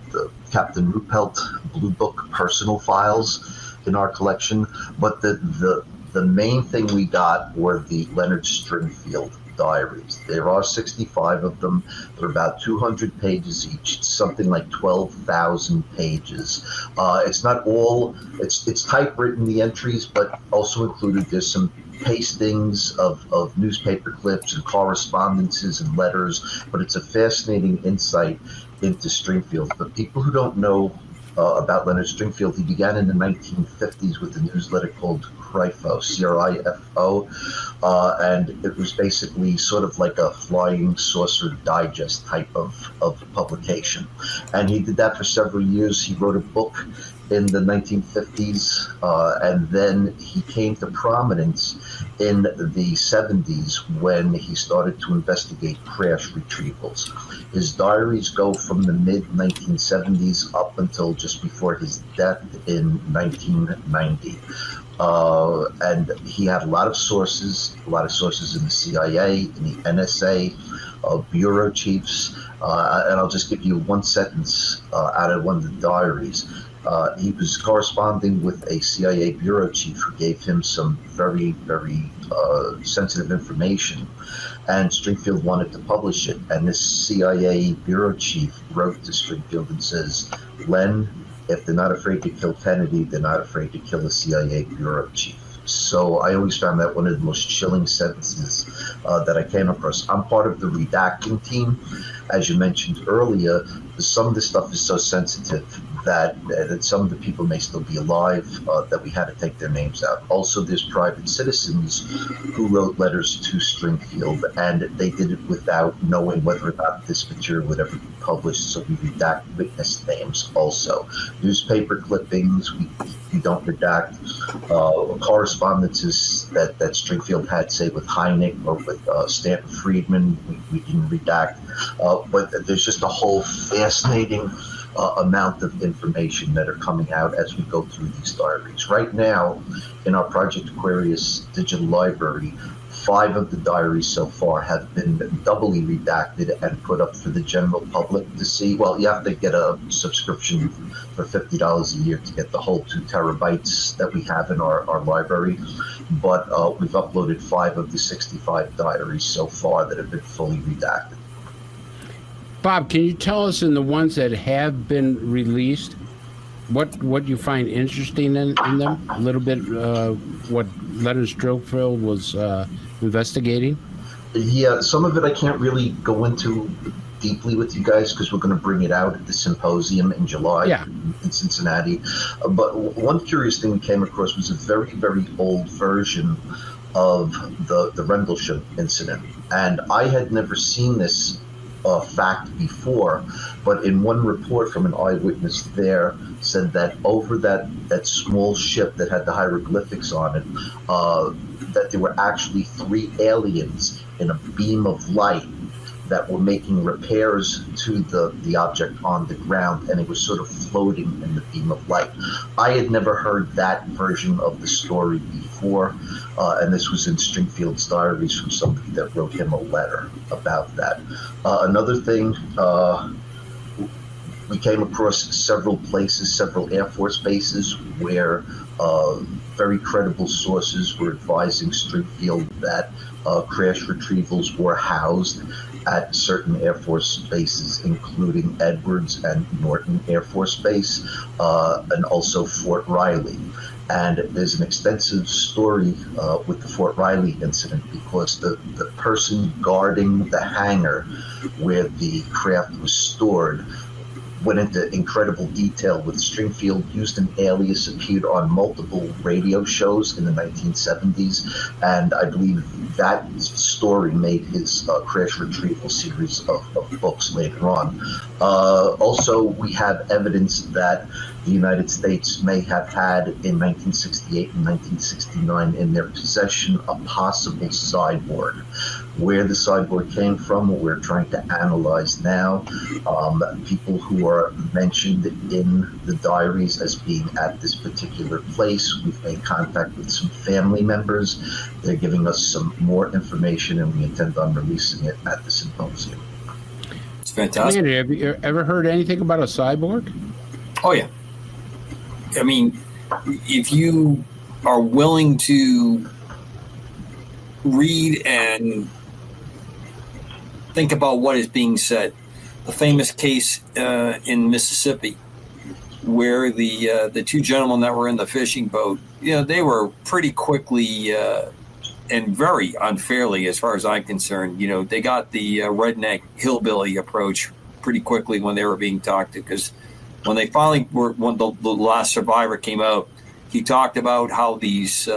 Captain Ruppelt Blue Book personal files in our collection. But the main thing we got were the Leonard Stringfield diaries. There are 65 of them. They're about 200 pages each. It's something like 12,000 pages. It's not all. It's typewritten, the entries, but also included there's some pastings of newspaper clips and correspondences and letters, but it's a fascinating insight into Stringfield. But people who don't know about Leonard Stringfield, he began in the 1950s with a newsletter called CRIFO, C-R-I-F-O, and it was basically sort of like a flying saucer digest type of publication. And he did that for several years. He wrote a book in the 1950s, and then he came to prominence in the 70s when he started to investigate crash retrievals. His diaries go from the mid-1970s up until just before his death in 1990. And he had a lot of sources in the CIA, in the NSA, bureau chiefs, and I'll just give you one sentence out of one of the diaries. He was corresponding with a CIA bureau chief who gave him some very, very sensitive information, and Stringfield wanted to publish it. And this CIA bureau chief wrote to Stringfield and says, "Len, if they're not afraid to kill Kennedy, they're not afraid to kill a CIA bureau chief." So I always found that one of the most chilling sentences that I came across. I'm part of the redacting team. As you mentioned earlier, some of this stuff is so sensitive that some of the people may still be alive, that we had to take their names out. Also, there's private citizens who wrote letters to Stringfield, and they did it without knowing whether or not this material would ever be published, so we redact witness names also. Newspaper clippings, we don't redact. Correspondences that Stringfield had, say, with Hynek or with Stanton Friedman, we didn't redact. But there's just a whole fascinating amount of information that are coming out as we go through these diaries. Right now, in our Project Aquarius digital library, 5 of the diaries so far have been doubly redacted and put up for the general public to see. Well, you have to get a subscription for $50 a year to get the whole 2 terabytes that we have in our library. But we've uploaded 5 of the 65 diaries so far that have been fully redacted. Bob, can you tell us, in the ones that have been released, what you find interesting in them? A little bit what Leonard Stringfield was investigating? Yeah, some of it I can't really go into deeply with you guys because we're going to bring it out at the symposium in July in Cincinnati. But one curious thing we came across was a very, very old version of the Rendlesham incident. And I had never seen this fact before, but in one report from an eyewitness there said that over that small ship that had the hieroglyphics on it, that there were actually 3 aliens in a beam of light that were making repairs to the object on the ground, and it was sort of floating in the beam of light. I had never heard that version of the story before, and this was in Stringfield's diaries from somebody that wrote him a letter about that. Another thing, we came across several places, several Air Force bases, where very credible sources were advising Stringfield that crash retrievals were housed at certain Air Force bases, including Edwards and Norton Air Force Base, and also Fort Riley. And there's an extensive story with the Fort Riley incident, because the person guarding the hangar where the craft was stored went into incredible detail with Stringfield used an alias, appeared on multiple radio shows in the 1970s, and I believe that story made his crash retrieval series of books later on. Also, we have evidence that the United States may have had in 1968 and 1969 in their possession a possible cyborg. Where the cyborg came from, we're trying to analyze now. People who are mentioned in the diaries as being at this particular place, we've made contact with some family members. They're giving us some more information, and we intend on releasing it at the symposium. It's fantastic. Commander, have you ever heard anything about a cyborg? Oh, yeah. I mean, if you are willing to read and think about what is being said, the famous case in Mississippi where the two gentlemen that were in the fishing boat, they were pretty quickly and very unfairly, as far as I'm concerned, they got the redneck hillbilly approach pretty quickly when they were being talked to, because when they finally when the last survivor came out, he talked about how these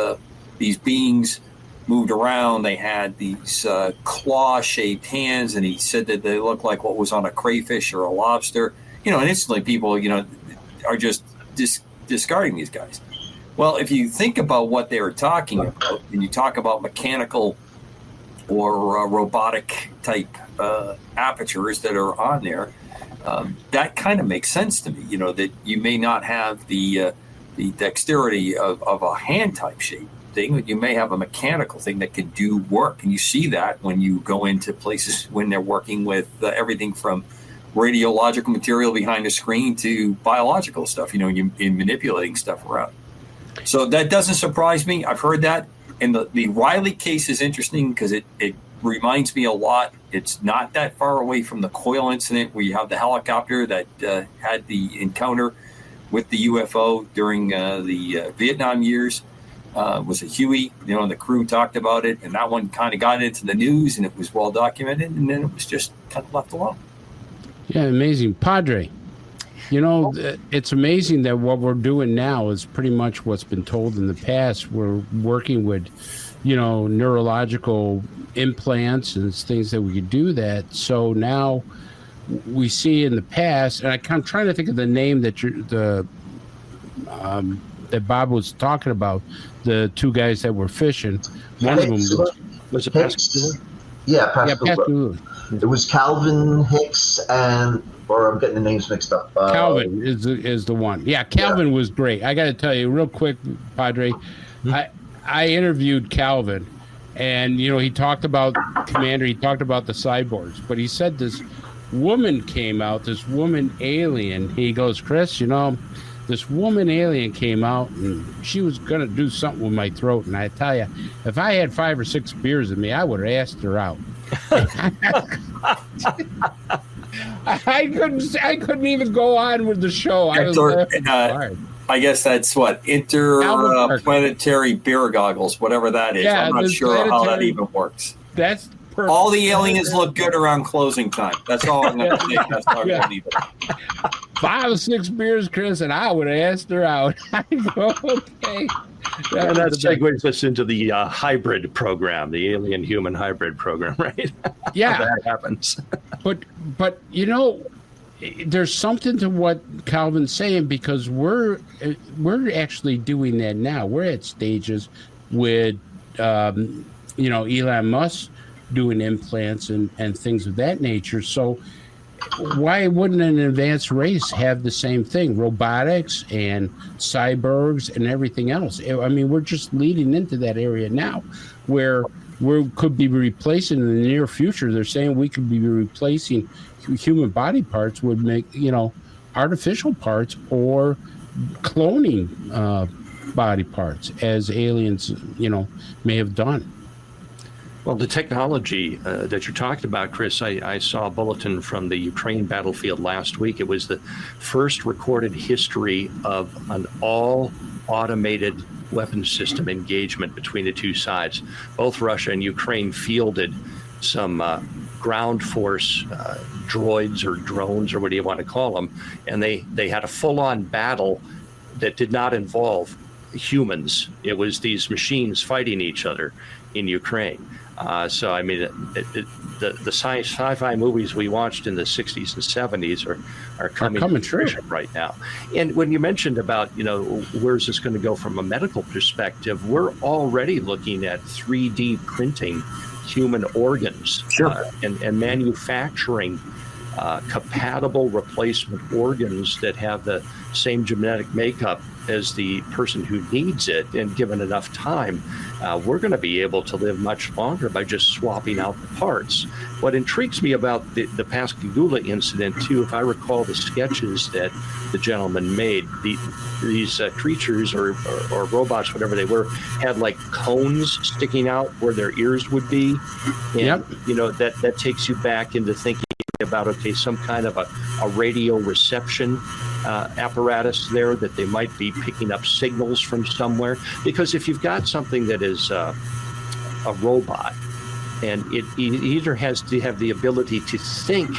beings moved around. They had these claw-shaped hands, and he said that they looked like what was on a crayfish or a lobster. And instantly people, are just discarding these guys. Well, if you think about what they were talking about, and you talk about mechanical or robotic type apertures that are on there, that kind of makes sense to me. That you may not have the dexterity of a hand type shape thing, but you may have a mechanical thing that can do work, and you see that when you go into places when they're working with everything from radiological material behind the screen to biological stuff. In manipulating stuff around. So that doesn't surprise me. I've heard that, and the Riley case is interesting because it reminds me a lot. It's not that far away from the Coyle incident, where you have the helicopter that had the encounter with the UFO during the Vietnam years. Was a Huey, and the crew talked about it, and that one kind of got into the news, and it was well documented, and then it was just kind of left alone. Yeah, amazing. Padre, it's amazing that what we're doing now is pretty much what's been told in the past. We're working with, neurological implants and things that we could do that. So now we see in the past, and I'm trying to think of the name that that Bob was talking about, the two guys that were fishing. One of them was it Pascagoula? Yeah, Pascagoula. It was Calvin Hicks or I'm getting the names mixed up. Calvin is the one. Yeah, Calvin was great. I got to tell you real quick, Padre. I interviewed Calvin, and he talked about Commander. He talked about the cyborgs, but he said this woman came out, this woman alien. He goes, Chris, this woman alien came out, and she was going to do something with my throat. And I tell you, if I had 5 or 6 beers in me, I would have asked her out. I couldn't even go on with the show. I guess that's what interplanetary beer goggles, whatever that is. Yeah, I'm not sure how that even works. That's perfect. All the aliens look good around closing time. That's all I'm going to say. That's all I'm going to leave it. 5 or 6 beers, Chris, and I would have asked her out. I go, okay. And that segues us into the hybrid program, the alien-human hybrid program, right? Yeah. How that happens. But there's something to what Calvin's saying, because we're actually doing that now. We're at stages with, Elon Musk doing implants and things of that nature. So why wouldn't an advanced race have the same thing? Robotics and cyborgs and everything else. I mean, we're just leading into that area now where we could be replacing in the near future. They're saying we could be replacing human body parts with artificial parts or cloning body parts, as aliens, may have done. Well, the technology that you're talking about, Chris, I saw a bulletin from the Ukraine battlefield last week. It was the first recorded history of an all automated weapons system engagement between the two sides. Both Russia and Ukraine fielded some ground force droids or drones, or what do you want to call them, and they had a full-on battle that did not involve humans. It was these machines fighting each other in Ukraine. So I mean, the sci-fi movies we watched in the 60s and 70s are coming to fruition right now. And when you mentioned about, where's this going to go from a medical perspective, we're already looking at 3D printing human organs. Sure. And manufacturing compatible replacement organs that have the same genetic makeup as the person who needs it, and given enough time, we're going to be able to live much longer by just swapping out the parts. What intrigues me about the Pascagoula incident, too, if I recall the sketches that the gentleman made, these creatures or robots, whatever they were, had like cones sticking out where their ears would be. And, that takes you back into thinking about, okay, some kind of a radio reception apparatus there, that they might be picking up signals from somewhere. Because if you've got something that is a robot, and it either has to have the ability to think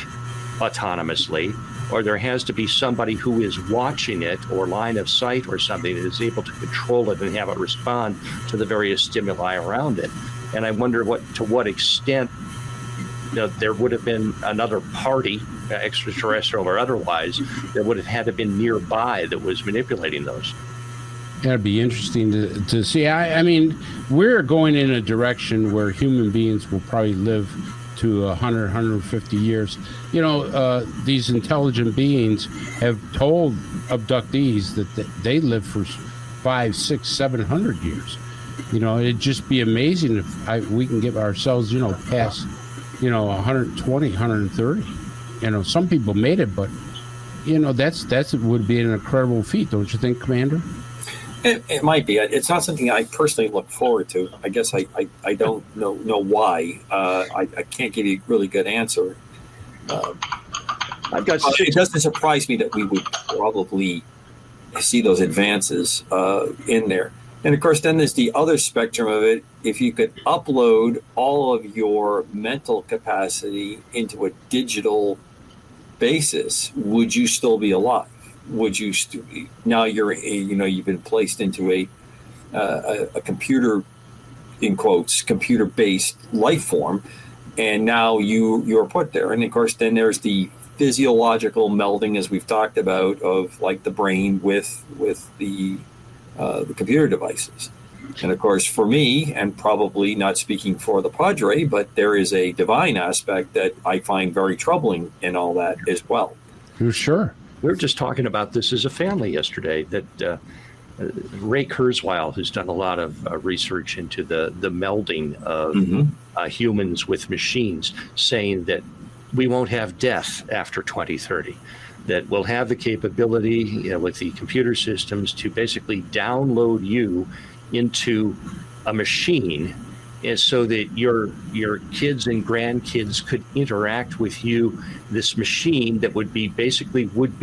autonomously, or there has to be somebody who is watching it, or line of sight or something, that is able to control it and have it respond to the various stimuli around it. And I wonder to what extent there would have been another party, extraterrestrial or otherwise, that would have had to been nearby that was manipulating those. That'd be interesting to see. I mean, we're going in a direction where human beings will probably live to 100, 150 years. These intelligent beings have told abductees that they live for 500, 600, 700 years. It'd just be amazing if we can get ourselves, past 120, 130. Some people made it, but that's would be an incredible feat, don't you think, Commander? It might be. It's not something I personally look forward to. I guess I don't know why. I can't give you a really good answer. It doesn't surprise me that we would probably see those advances in there. And of course, then there's the other spectrum of it. If you could upload all of your mental capacity into a digital basis, would you still be alive? Would you now you've been placed into a computer, in quotes, computer-based life form, and now you're put there. And of course, then there's the physiological melding, as we've talked about, of like the brain with the computer devices. And of course, for me, and probably not speaking for the Padre, but there is a divine aspect that I find very troubling in all that as well. Sure. We were just talking about this as a family yesterday, that Ray Kurzweil, who's done a lot of research into the melding of humans with machines, saying that we won't have death after 2030. That we'll have the capability, with the computer systems, to basically download you into a machine, and so that your kids and grandkids could interact with you, this machine that would be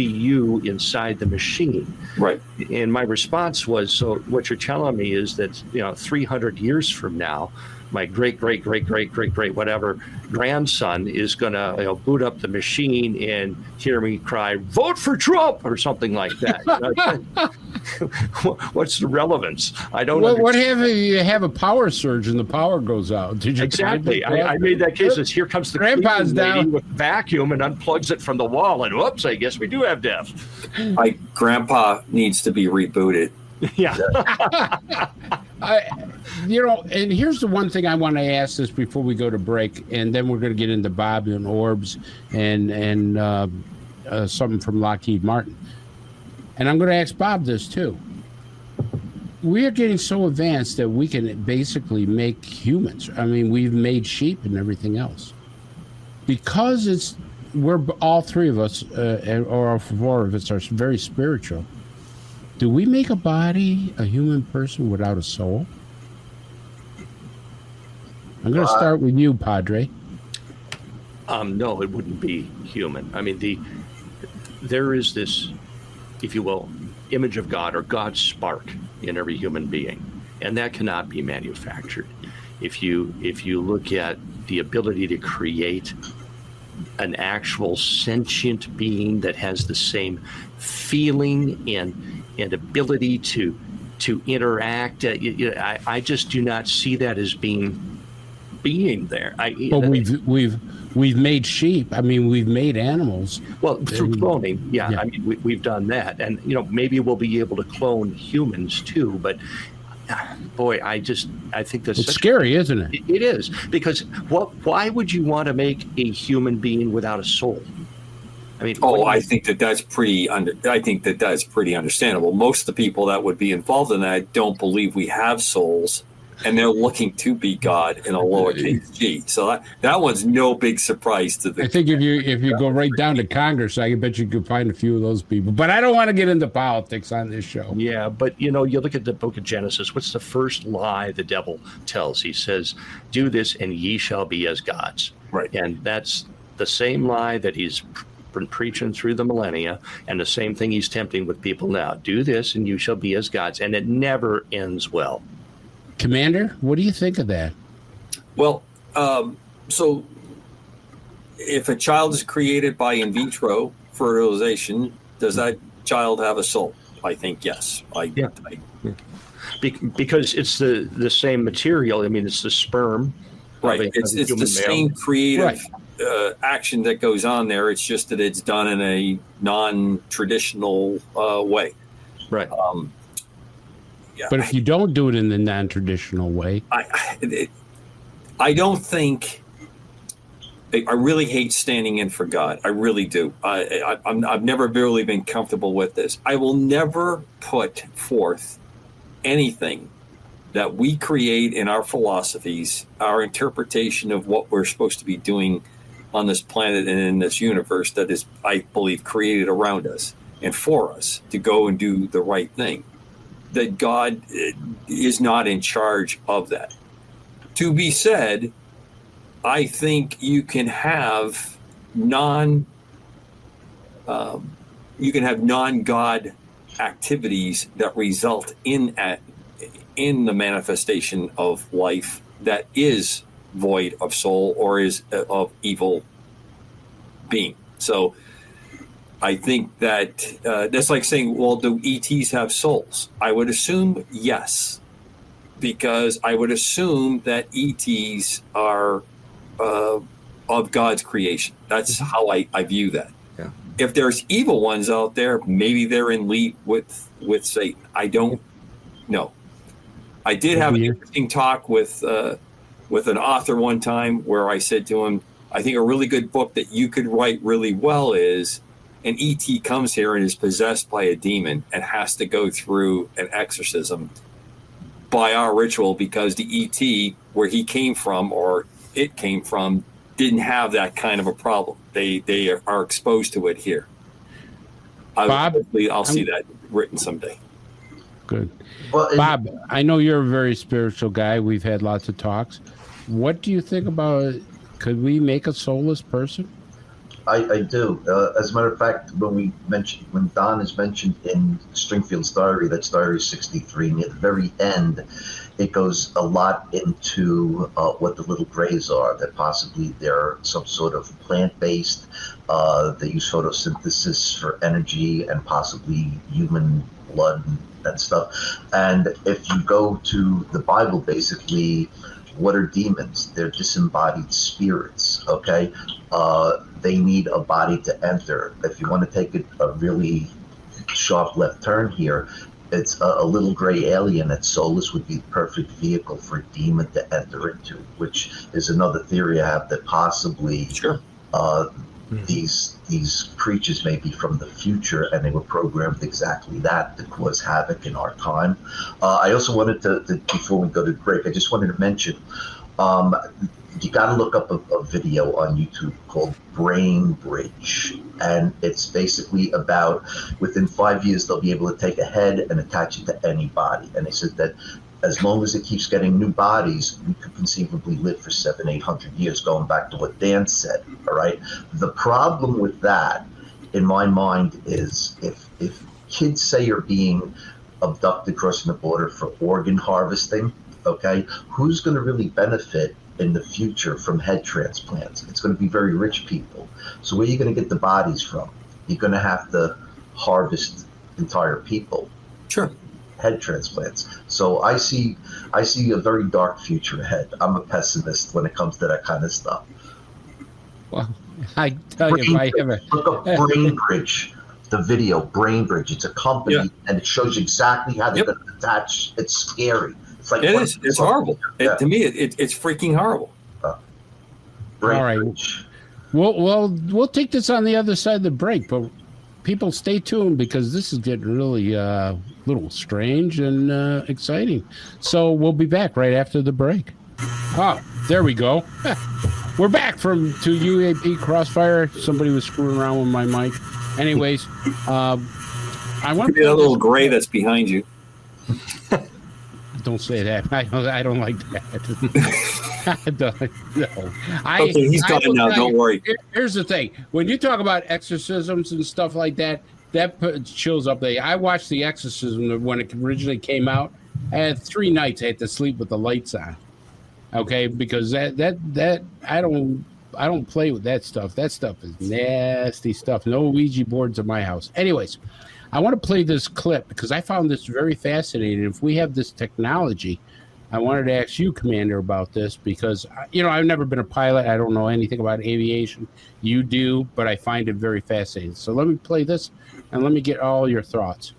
you inside the machine. Right. And my response was, so what you're telling me is that 300 years from now, my great whatever grandson is going to boot up the machine and hear me cry, "Vote for Trump," or something like that. What's the relevance? I don't. Well, what if you have a power surge and the power goes out? Did you exactly? I made that case as here comes the grandpa's down with vacuum and unplugs it from the wall, and whoops! I guess we do have death. My grandpa needs to be rebooted. Yeah. And here's the one thing I want to ask this before we go to break, and then we're going to get into Bob and Orbs and something from Lockheed Martin. And I'm going to ask Bob this too. We are getting so advanced that we can basically make humans. I mean, we've made sheep and everything else. Because we're all three of us, or all four of us, are very spiritual. Do we make a human person without a soul? I'm going to start with you, Padre. No, it wouldn't be human. I mean, there is this, if you will, image of God, or God's spark in every human being, and that cannot be manufactured. If you look at the ability to create an actual sentient being that has the same feeling and ability to interact, I just do not see that as being there. But we've made sheep. I mean, we've made animals. Well, through cloning, yeah. I mean, we've done that, and maybe we'll be able to clone humans too. But boy, I think that's scary, isn't it? It is, because why would you want to make a human being without a soul? I mean, I think that's pretty understandable. Most of the people that would be involved in that don't believe we have souls, and they're looking to be God in a lowercase g. So that one's no big surprise to them. I think if you go right down to Congress, I bet you could find a few of those people. But I don't want to get into politics on this show. Yeah, but you look at the book of Genesis. What's the first lie the devil tells? He says, "Do this, and ye shall be as gods." Right. And that's the same lie that he's been preaching through the millennia, and the same thing he's tempting with people now. Do this, and you shall be as gods. And it never ends well. Commander, what do you think of that? Well, so if a child is created by in vitro fertilization, does that child have a soul? I think yes. Because it's the same material. I mean, it's the sperm. Right. It's the same creative action that goes on there. It's just that it's done in a non-traditional way. Right. Yeah. But if you don't do it in the non-traditional way, I don't think. I really hate standing in for God. I really do. I've never really been comfortable with this. I will never put forth anything that we create in our philosophies, our interpretation of what we're supposed to be doing on this planet and in this universe that is, I believe, created around us and for us to go and do the right thing. That God is not in charge of that. To be said, I think you can have non-God activities that result in the manifestation of life that is void of soul or is of evil being. So I think that that's like saying, well, do ETs have souls? I would assume yes, because I would assume that ETs are of God's creation. That's how I view that. Yeah. If there's evil ones out there, maybe they're in league with Satan. I don't know. I did have an interesting talk with an author one time where I said to him, I think a really good book that you could write really well is an ET comes here and is possessed by a demon and has to go through an exorcism by our ritual because the ET where he came from or it came from didn't have that kind of a problem. They are exposed to it here. Bob, I'll see that written someday. Good. Well, Bob, I know you're a very spiritual guy. We've had lots of talks. What do you think about, could we make a soulless person? I do. As a matter of fact, when Don is mentioned in Stringfield's diary, that's diary 63, near the very end, it goes a lot into what the little grays are, that possibly they're some sort of plant-based, they use photosynthesis for energy and possibly human blood and stuff. And if you go to the Bible, basically, what are demons? They're disembodied spirits, okay? They need a body to enter. If you want to take a really sharp left turn here, it's a little gray alien that soulless would be the perfect vehicle for a demon to enter into, which is another theory I have, that possibly these creatures may be from the future and they were programmed exactly that, to cause havoc in our time. I also wanted to, before we go to break, I just wanted to mention, you got to look up a video on YouTube called Brain Bridge, and it's basically about within 5 years they'll be able to take a head and attach it to any body, and they said that as long as it keeps getting new bodies, we could conceivably live for 700-800 years, going back to what Dan said. All right, the problem with that, in my mind, is if kids say are being abducted crossing the border for organ harvesting. Okay, who's going to really benefit in the future from head transplants? It's going to be very rich people. So where are you going to get the bodies from? You're going to have to harvest entire people. Sure. Head transplants. So I see a very dark future ahead. I'm a pessimist when it comes to that kind of stuff. Well, I tell you, if I ever look up Brainbridge, the video Brainbridge. It's a company, and it shows you exactly how they're going to attach. It's scary. It's like it is. It's horrible. Yeah. To me, it's freaking horrible. Brainbridge. All right. We'll take this on the other side of the break, but people stay tuned because this is getting really a little strange and exciting. So we'll be back right after the break. Oh, there we go. We're back to UAP Crossfire. Somebody was screwing around with my mic. Anyways, I want to that little gray that's behind you. Don't say that. I don't like that. No. Okay, he's gone now. Don't worry. Here's the thing: when you talk about exorcisms and stuff like that, that chills up. I watched The Exorcism when it originally came out. I had 3 nights I had to sleep with the lights on. Okay, because that I don't play with that stuff. That stuff is nasty stuff. No Ouija boards in my house. Anyways, I want to play this clip because I found this very fascinating. If we have this technology, I wanted to ask you, Commander, about this because, I've never been a pilot. I don't know anything about aviation. You do, but I find it very fascinating. So let me play this and let me get all your thoughts.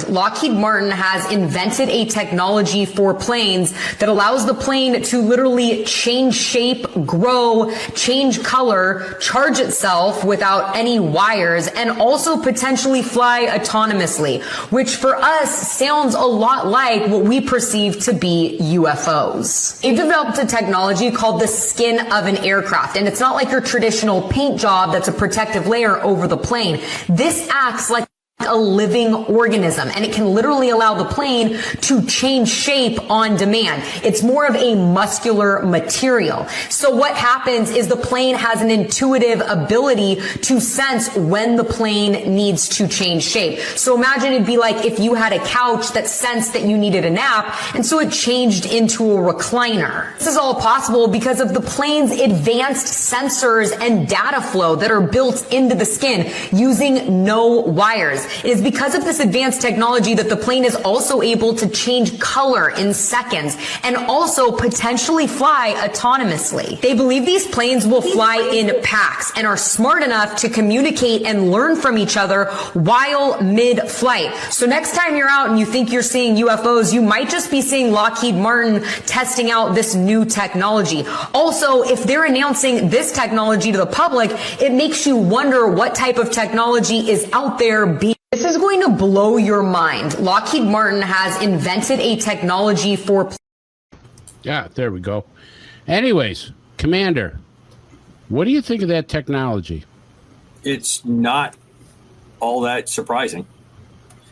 Lockheed Martin has invented a technology for planes that allows the plane to literally change shape, grow, change color, charge itself without any wires, and also potentially fly autonomously, which for us sounds a lot like what we perceive to be UFOs. They've developed a technology called the skin of an aircraft, and it's not like your traditional paint job that's a protective layer over the plane. This acts like a living organism, and it can literally allow the plane to change shape on demand. It's more of a muscular material. So what happens is the plane has an intuitive ability to sense when the plane needs to change shape. So imagine it'd be like if you had a couch that sensed that you needed a nap, and so it changed into a recliner. This is all possible because of the plane's advanced sensors and data flow that are built into the skin using no wires. It is because of this advanced technology that the plane is also able to change color in seconds and also potentially fly autonomously. They believe these planes will fly in packs and are smart enough to communicate and learn from each other while mid-flight. So next time you're out and you think you're seeing UFOs, you might just be seeing Lockheed Martin testing out this new technology. Also, if they're announcing this technology to the public, it makes you wonder what type of technology is out there being. This is going to blow your mind. Lockheed Martin has invented a technology for... Yeah, there we go. Anyways, Commander, what do you think of that technology? It's not all that surprising.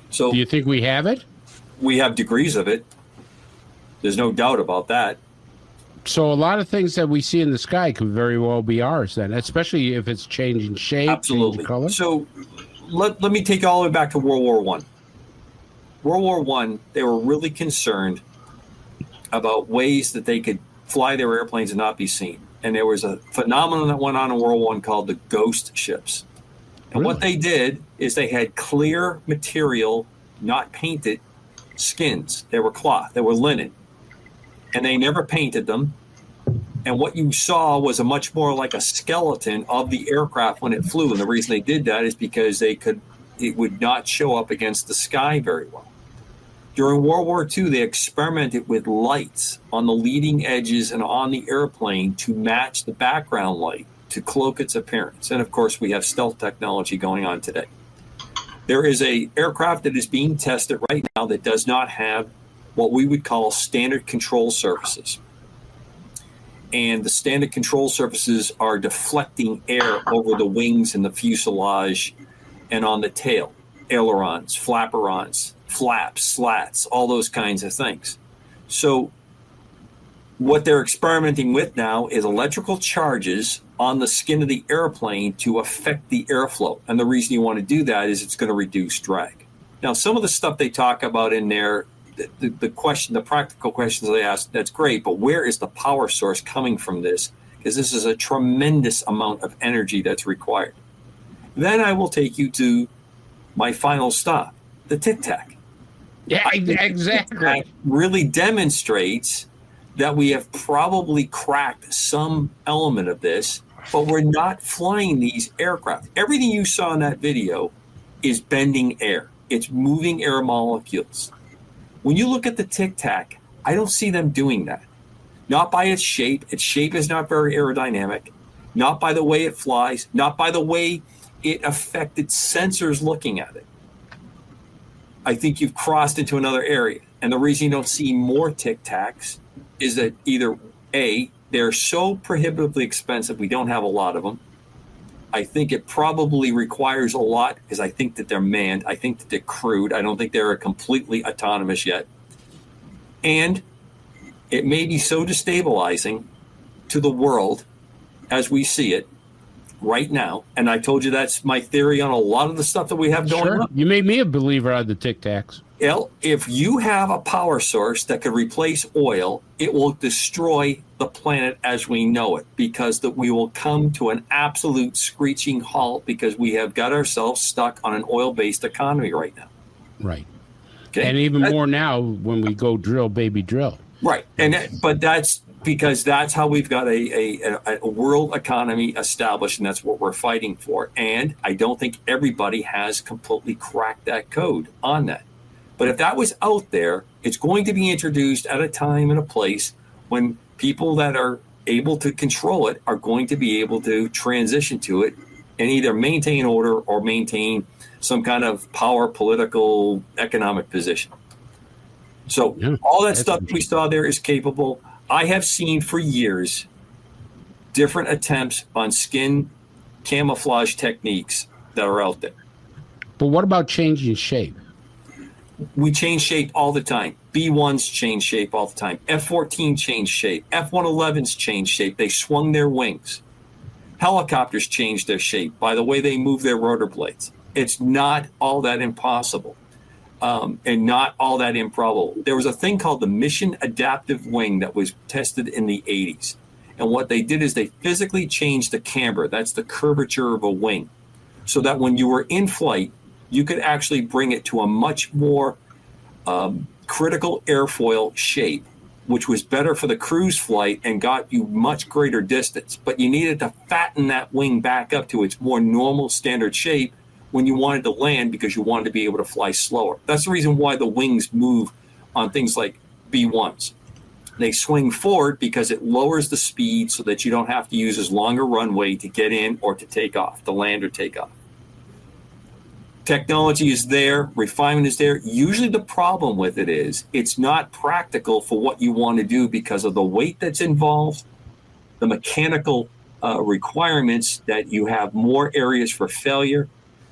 So, do you think we have it? We have degrees of it. There's no doubt about that. So a lot of things that we see in the sky could very well be ours then, especially if it's changing shape, absolutely, changing color. So let me take you all the way back to World War I. World War I, they were really concerned about ways that they could fly their airplanes and not be seen. And there was a phenomenon that went on in World War I called the ghost ships. And what they did is they had clear material, not painted, skins. They were cloth, they were linen. And they never painted them. And what you saw was a much more like a skeleton of the aircraft when it flew. And the reason they did that is because it would not show up against the sky very well. During World War II, they experimented with lights on the leading edges and on the airplane to match the background light to cloak its appearance. And of course, we have stealth technology going on today. There is an aircraft that is being tested right now that does not have what we would call standard control surfaces. And the standard control surfaces are deflecting air over the wings and the fuselage and on the tail, ailerons, flapperons, flaps, slats, all those kinds of things. So what they're experimenting with now is electrical charges on the skin of the airplane to affect the airflow. And the reason you want to do that is it's going to reduce drag. Now, some of the stuff they talk about in there, the practical questions they ask, that's great, but where is the power source coming from this? Because this is a tremendous amount of energy that's required. Then I will take you to my final stop, the Tic Tac. Yeah, exactly. That really demonstrates that we have probably cracked some element of this, but we're not flying these aircraft. Everything you saw in that video is bending air. It's moving air molecules. When you look at the Tic Tac, I don't see them doing that. Not by its shape. Its shape is not very aerodynamic. Not by the way it flies. Not by the way it affected sensors looking at it. I think you've crossed into another area. And the reason you don't see more Tic Tacs is that either A, they're so prohibitively expensive, we don't have a lot of them. I think it probably requires a lot because I think that they're manned. I think that they're crewed. I don't think they're completely autonomous yet. And it may be so destabilizing to the world as we see it right now. And I told you that's my theory on a lot of the stuff that we have going on. You made me a believer on the Tic Tacs. If you have a power source that could replace oil, it will destroy the planet as we know it, because we will come to an absolute screeching halt because we have got ourselves stuck on an oil-based economy right now. Right. Okay. And even more now when we go drill, baby, drill. Right. But that's because that's how we've got a world economy established, and that's what we're fighting for. And I don't think everybody has completely cracked that code on that. But if that was out there, it's going to be introduced at a time and a place when people that are able to control it are going to be able to transition to it and either maintain order or maintain some kind of power, political, economic position. So all that stuff we saw there is capable. I have seen for years different attempts on skin camouflage techniques that are out there. But what about changing shape? We change shape all the time. B-1s change shape all the time. F-14 change shape. F-111s change shape. They swung their wings. Helicopters change their shape by the way they move their rotor blades. It's not all that impossible and not all that improbable. There was a thing called the Mission Adaptive Wing that was tested in the 80s. And what they did is they physically changed the camber. That's the curvature of a wing. So that when you were in flight, you could actually bring it to a much more critical airfoil shape, which was better for the cruise flight and got you much greater distance. But you needed to fatten that wing back up to its more normal standard shape when you wanted to land because you wanted to be able to fly slower. That's the reason why the wings move on things like B-1s. They swing forward because it lowers the speed so that you don't have to use as long a runway to get in or to take off, to land or take off. Technology is there, refinement is there. Usually the problem with it is it's not practical for what you want to do because of the weight that's involved, the mechanical requirements that you have more areas for failure.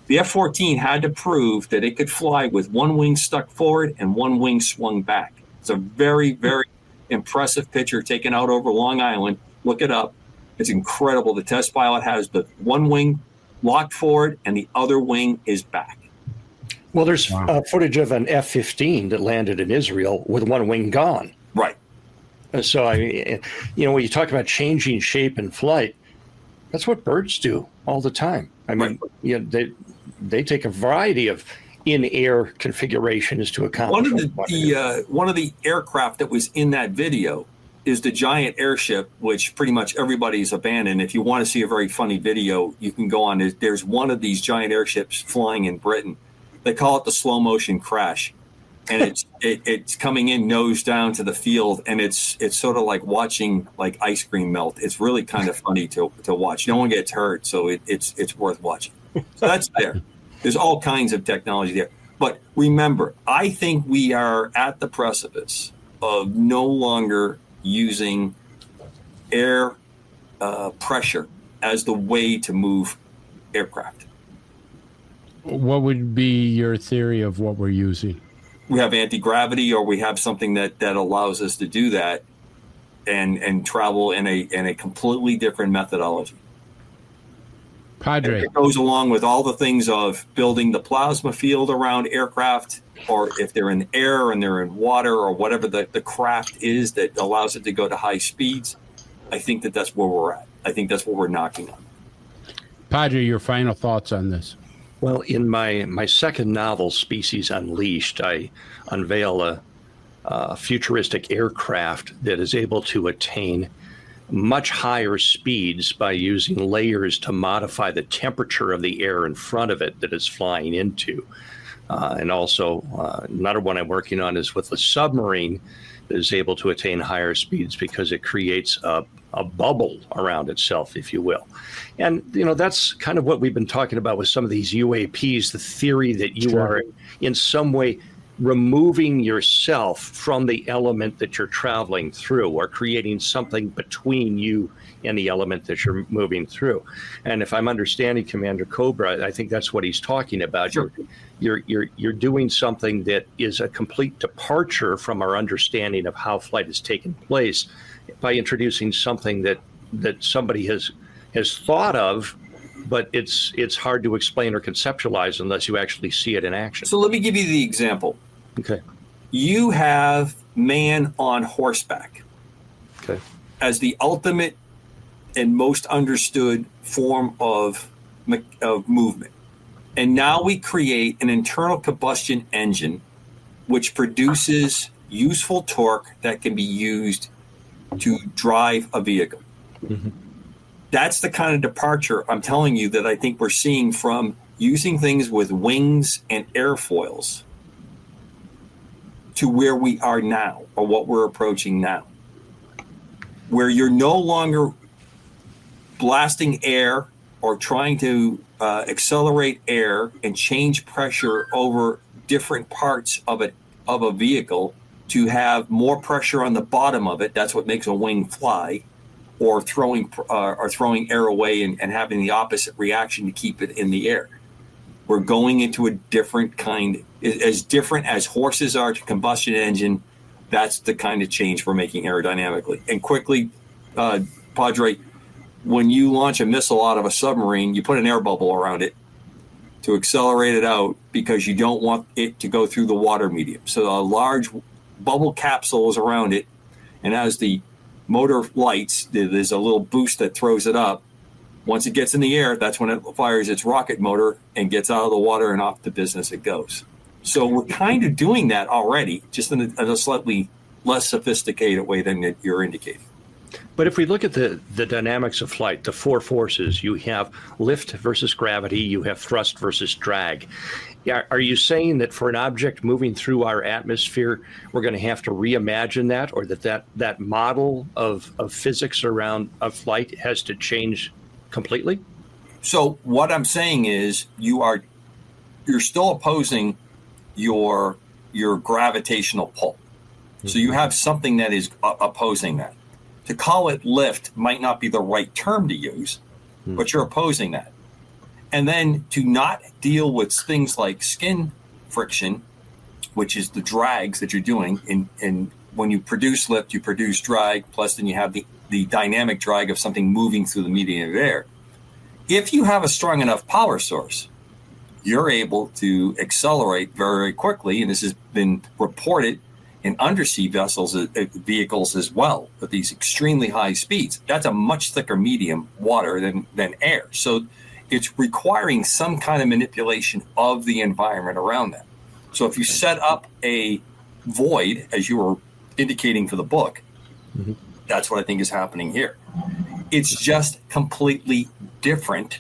The F-14 had to prove that it could fly with one wing stuck forward and one wing swung back. It's a very, very impressive picture taken out over Long Island. Look it up. It's incredible. The test pilot has the one wing locked forward and the other wing is back. Well, there's footage of an F-15 that landed in Israel with one wing gone. Right. So, I mean, when you talk about changing shape in flight, that's what birds do all the time. I mean, they take a variety of in-air configurations to accomplish. One of the aircraft that was in that video is the giant airship, which pretty much everybody's abandoned. If you want to see a very funny video, you can go on. There's one of these giant airships flying in Britain. They call it the slow motion crash. And it's coming in nose down to the field, and it's sort of like watching like ice cream melt. It's really kind of funny to watch. No one gets hurt, so it's worth watching. So that's there. There's all kinds of technology there. But remember, I think we are at the precipice of no longer using air pressure as the way to move aircraft. What would be your theory of what we're using? We have anti-gravity, or we have something that allows us to do that and travel in a completely different methodology. Padre. It goes along with all the things of building the plasma field around aircraft, or if they're in air and they're in water, or whatever the craft is that allows it to go to high speeds. I think that's where we're at. I think that's what we're knocking on. Padre, your final thoughts on this? Well, in my second novel, Species Unleashed, I unveil a futuristic aircraft that is able to attain much higher speeds by using layers to modify the temperature of the air in front of it that it's flying into. And also, another one I'm working on is with a submarine that is able to attain higher speeds because it creates a bubble around itself, if you will. And, that's kind of what we've been talking about with some of these UAPs, the theory that you are in some way removing yourself from the element that you're traveling through, or creating something between you and the element that you're moving through. And if I'm understanding Commander Cobra, I think that's what he's talking about. Sure. You're doing something that is a complete departure from our understanding of how flight has taken place by introducing something that somebody has thought of, but it's hard to explain or conceptualize unless you actually see it in action. So let me give you the example. Okay. You have man on horseback Okay. as the ultimate and most understood form of movement. And now we create an internal combustion engine which produces useful torque that can be used to drive a vehicle. Mm-hmm. That's the kind of departure I'm telling you that I think we're seeing from using things with wings and airfoils to where we are now, or what we're approaching now, where you're no longer blasting air or trying to accelerate air and change pressure over different parts of a vehicle to have more pressure on the bottom of it. That's what makes a wing fly, or throwing air away and having the opposite reaction to keep it in the air. We're going into a different kind, as different as horses are to combustion engine. That's the kind of change we're making aerodynamically. And quickly, Padre, when you launch a missile out of a submarine, you put an air bubble around it to accelerate it out because you don't want it to go through the water medium. So a large bubble capsule is around it, and as the motor lights, there's a little boost that throws it up. Once it gets in the air, that's when it fires its rocket motor and gets out of the water, and off to business it goes. So we're kind of doing that already, just in a slightly less sophisticated way than you're indicating. But if we look at the dynamics of flight, the four forces, you have lift versus gravity, you have thrust versus drag. Are you saying that for an object moving through our atmosphere, we're going to have to reimagine that, or that model of physics around a flight has to change completely? So what I'm saying is you're still opposing your gravitational pull. So you have something that is opposing that. To call it lift might not be the right term to use, but you're opposing that. And then to not deal with things like skin friction, which is the drags that you're doing. And when you produce lift, you produce drag, plus then you have the dynamic drag of something moving through the medium of air. If you have a strong enough power source, you're able to accelerate very quickly. And this has been reported in undersea vehicles as well, with these extremely high speeds. That's a much thicker medium, water, than air. So it's requiring some kind of manipulation of the environment around that. So if you set up a void, as you were indicating for the book, that's what I think is happening here. It's just completely different.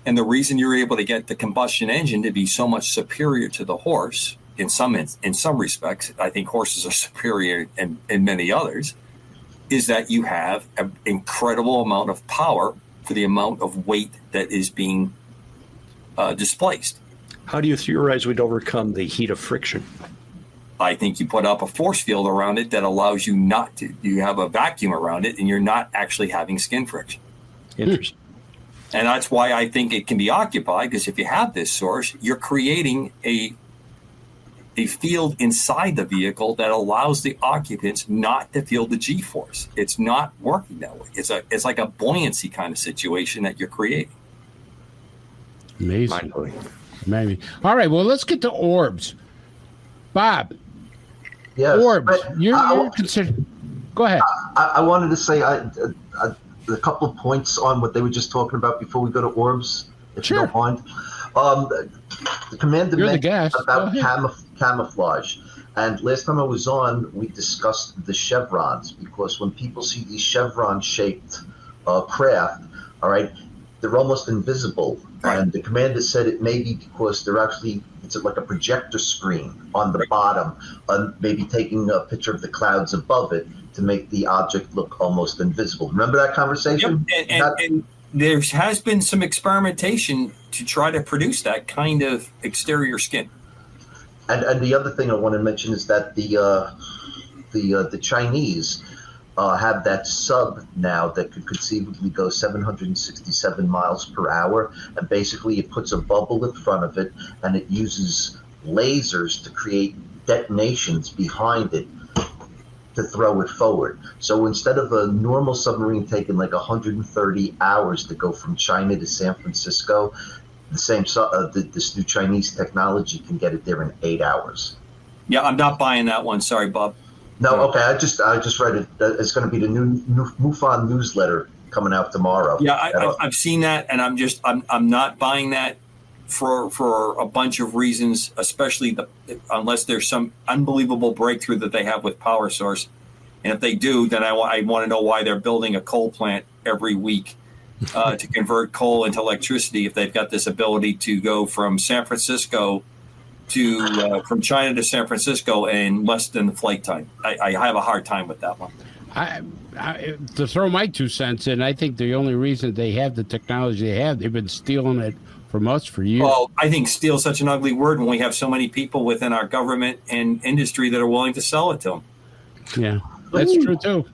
And the reason you're able to get the combustion engine to be so much superior to the horse, in some respects, I think horses are superior in many others, is that you have an incredible amount of power for the amount of weight that is being displaced. How do you theorize we'd overcome the heat of friction? I think you put up a force field around it that allows you not to. You have a vacuum around it, and you're not actually having skin friction. Interesting. And that's why I think it can be occupied, because if you have this source, you're creating a field inside the vehicle that allows the occupants not to feel the G-force. It's not working that way. It's like a buoyancy kind of situation that you're creating. Amazing. Mind-blowing. Maybe. All right. Well, let's get to orbs. Bob, Yes. orbs. But You're considered. Go ahead. I wanted to say a couple of points on what they were just talking about before we go to orbs, if you don't mind. The commander You're the mentioned guest. about camouflage. And last time I was on, we discussed the chevrons, because when people see these chevron-shaped craft, all right, they're almost invisible. Right. And the commander said it may be because they're actually, it's like a projector screen on the bottom, maybe taking a picture of the clouds above it to make the object look almost invisible. Remember that conversation? Yep. And there has been some experimentation to try to produce that kind of exterior skin. And the other thing I want to mention is that the Chinese have that sub now that could conceivably go 767 miles per hour, and basically it puts a bubble in front of it, and it uses lasers to create detonations behind it to throw it forward. So instead of a normal submarine taking like 130 hours to go from China to San Francisco, this new Chinese technology can get it there in 8 hours. Yeah, I'm not buying that one. Sorry, Bob. No, okay. I just read it. It's going to be the new MUFON newsletter coming out tomorrow. Yeah, I've seen that, and I'm not buying that for a bunch of reasons, especially unless there's some unbelievable breakthrough that they have with power source. And if they do, then I want to know why they're building a coal plant every week to convert coal into electricity if they've got this ability to go from San Francisco from China to San Francisco in less than the flight time. I have a hard time with that one. To throw my 2 cents in, I think the only reason they have the technology they have, they've been stealing it from us for years. Well, I think steal is such an ugly word when we have so many people within our government and industry that are willing to sell it to them. Yeah, that's true too.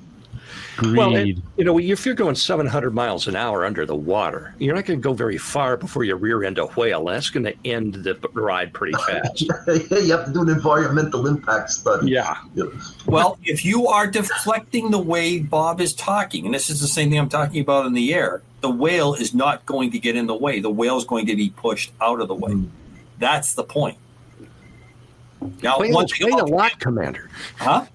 Greed. Well, if you're going 700 miles an hour under the water, you're not going to go very far before you rear end a whale. That's going to end the ride pretty fast. You have to do an environmental impact study. Yeah. Well, if you are deflecting the way Bob is talking, and this is the same thing I'm talking about in the air, the whale is not going to get in the way. The whale is going to be pushed out of the way. That's the point. Now, whales weigh a lot, Commander. Huh?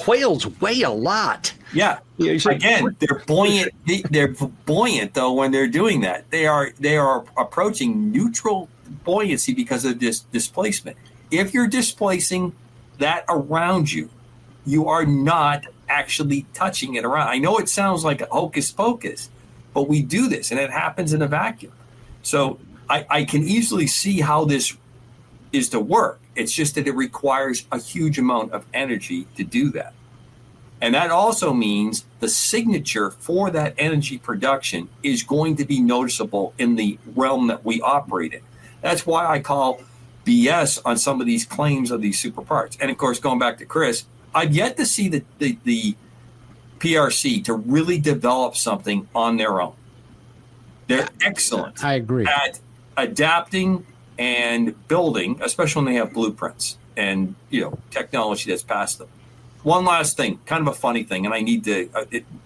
Whales weigh a lot. Yeah. Again, they're buoyant. They're buoyant though when they're doing that. They are approaching neutral buoyancy because of this displacement. If you're displacing that around you, you are not actually touching it around. I know it sounds like a hocus pocus, but we do this, and it happens in a vacuum. So I can easily see how this is to work. It's just that it requires a huge amount of energy to do that. And that also means the signature for that energy production is going to be noticeable in the realm that we operate in. That's why I call BS on some of these claims of these super parts. And of course, going back to Chris, I've yet to see the PRC to really develop something on their own. They're excellent. I agree. At adapting and building, especially when they have blueprints and technology that's past them. One last thing, kind of a funny thing, and I need to.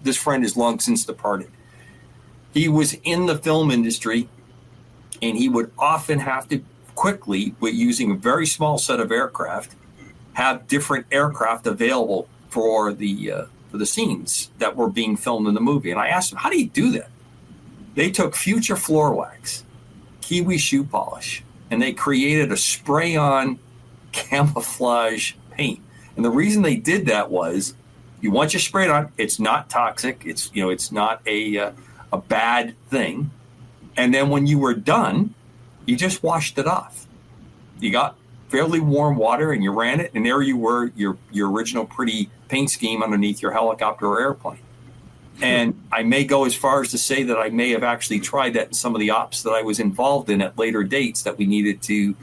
This friend is long since departed. He was in the film industry, and he would often have to quickly, with using a very small set of aircraft, have different aircraft available for the scenes that were being filmed in the movie. And I asked him, "How do you do that?" They took Future floor wax, Kiwi shoe polish, and they created a spray-on camouflage paint. And the reason they did that was, you want your spray on, it's not toxic, it's not a bad thing. And then when you were done, you just washed it off. You got fairly warm water and you ran it, and there you were, your original pretty paint scheme underneath your helicopter or airplane. And I may go as far as to say that I may have actually tried that in some of the ops that I was involved in at later dates that we needed to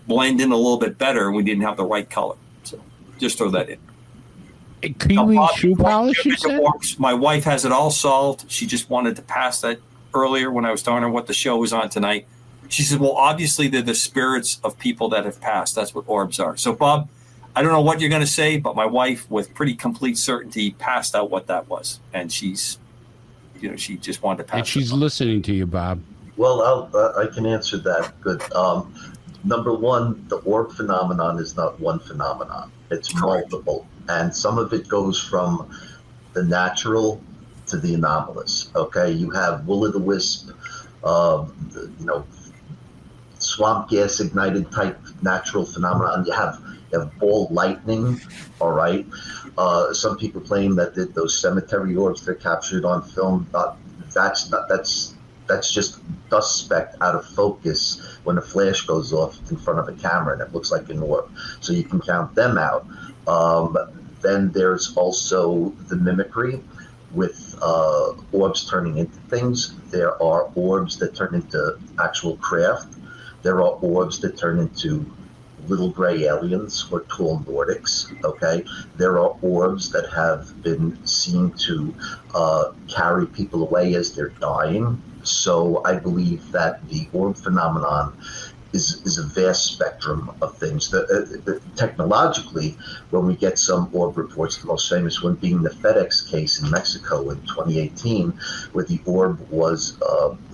blend in a little bit better, and we didn't have the right color. So just throw that in. Kiwi shoe polish, you said? My wife has it all solved. She just wanted to pass that earlier when I was telling her what the show was on tonight. She said, well, obviously they're the spirits of people that have passed. That's what orbs are. So, Bob, I don't know what you're going to say, but my wife, with pretty complete certainty, passed out what that was. And she's, she just wanted to pass. And she's listening to you, Bob. Well, I can answer that. Good. Number one, the orb phenomenon is not one phenomenon. It's multiple. And some of it goes from the natural to the anomalous. Okay, you have will-o'-the-wisp, swamp gas ignited type natural phenomenon. You have ball lightning. All right. Some people claim that those cemetery orbs they're captured on film. That's just dust speck out of focus when a flash goes off in front of a camera and it looks like an orb. So you can count them out. Then there's also the mimicry with orbs turning into things. There are orbs that turn into actual craft. There are orbs that turn into little gray aliens or tall Nordics. Okay, there are orbs that have been seen to carry people away as they're dying. So I believe that the orb phenomenon is a vast spectrum of things. Technologically, when we get some orb reports, the most famous one being the FedEx case in Mexico in 2018, where the orb was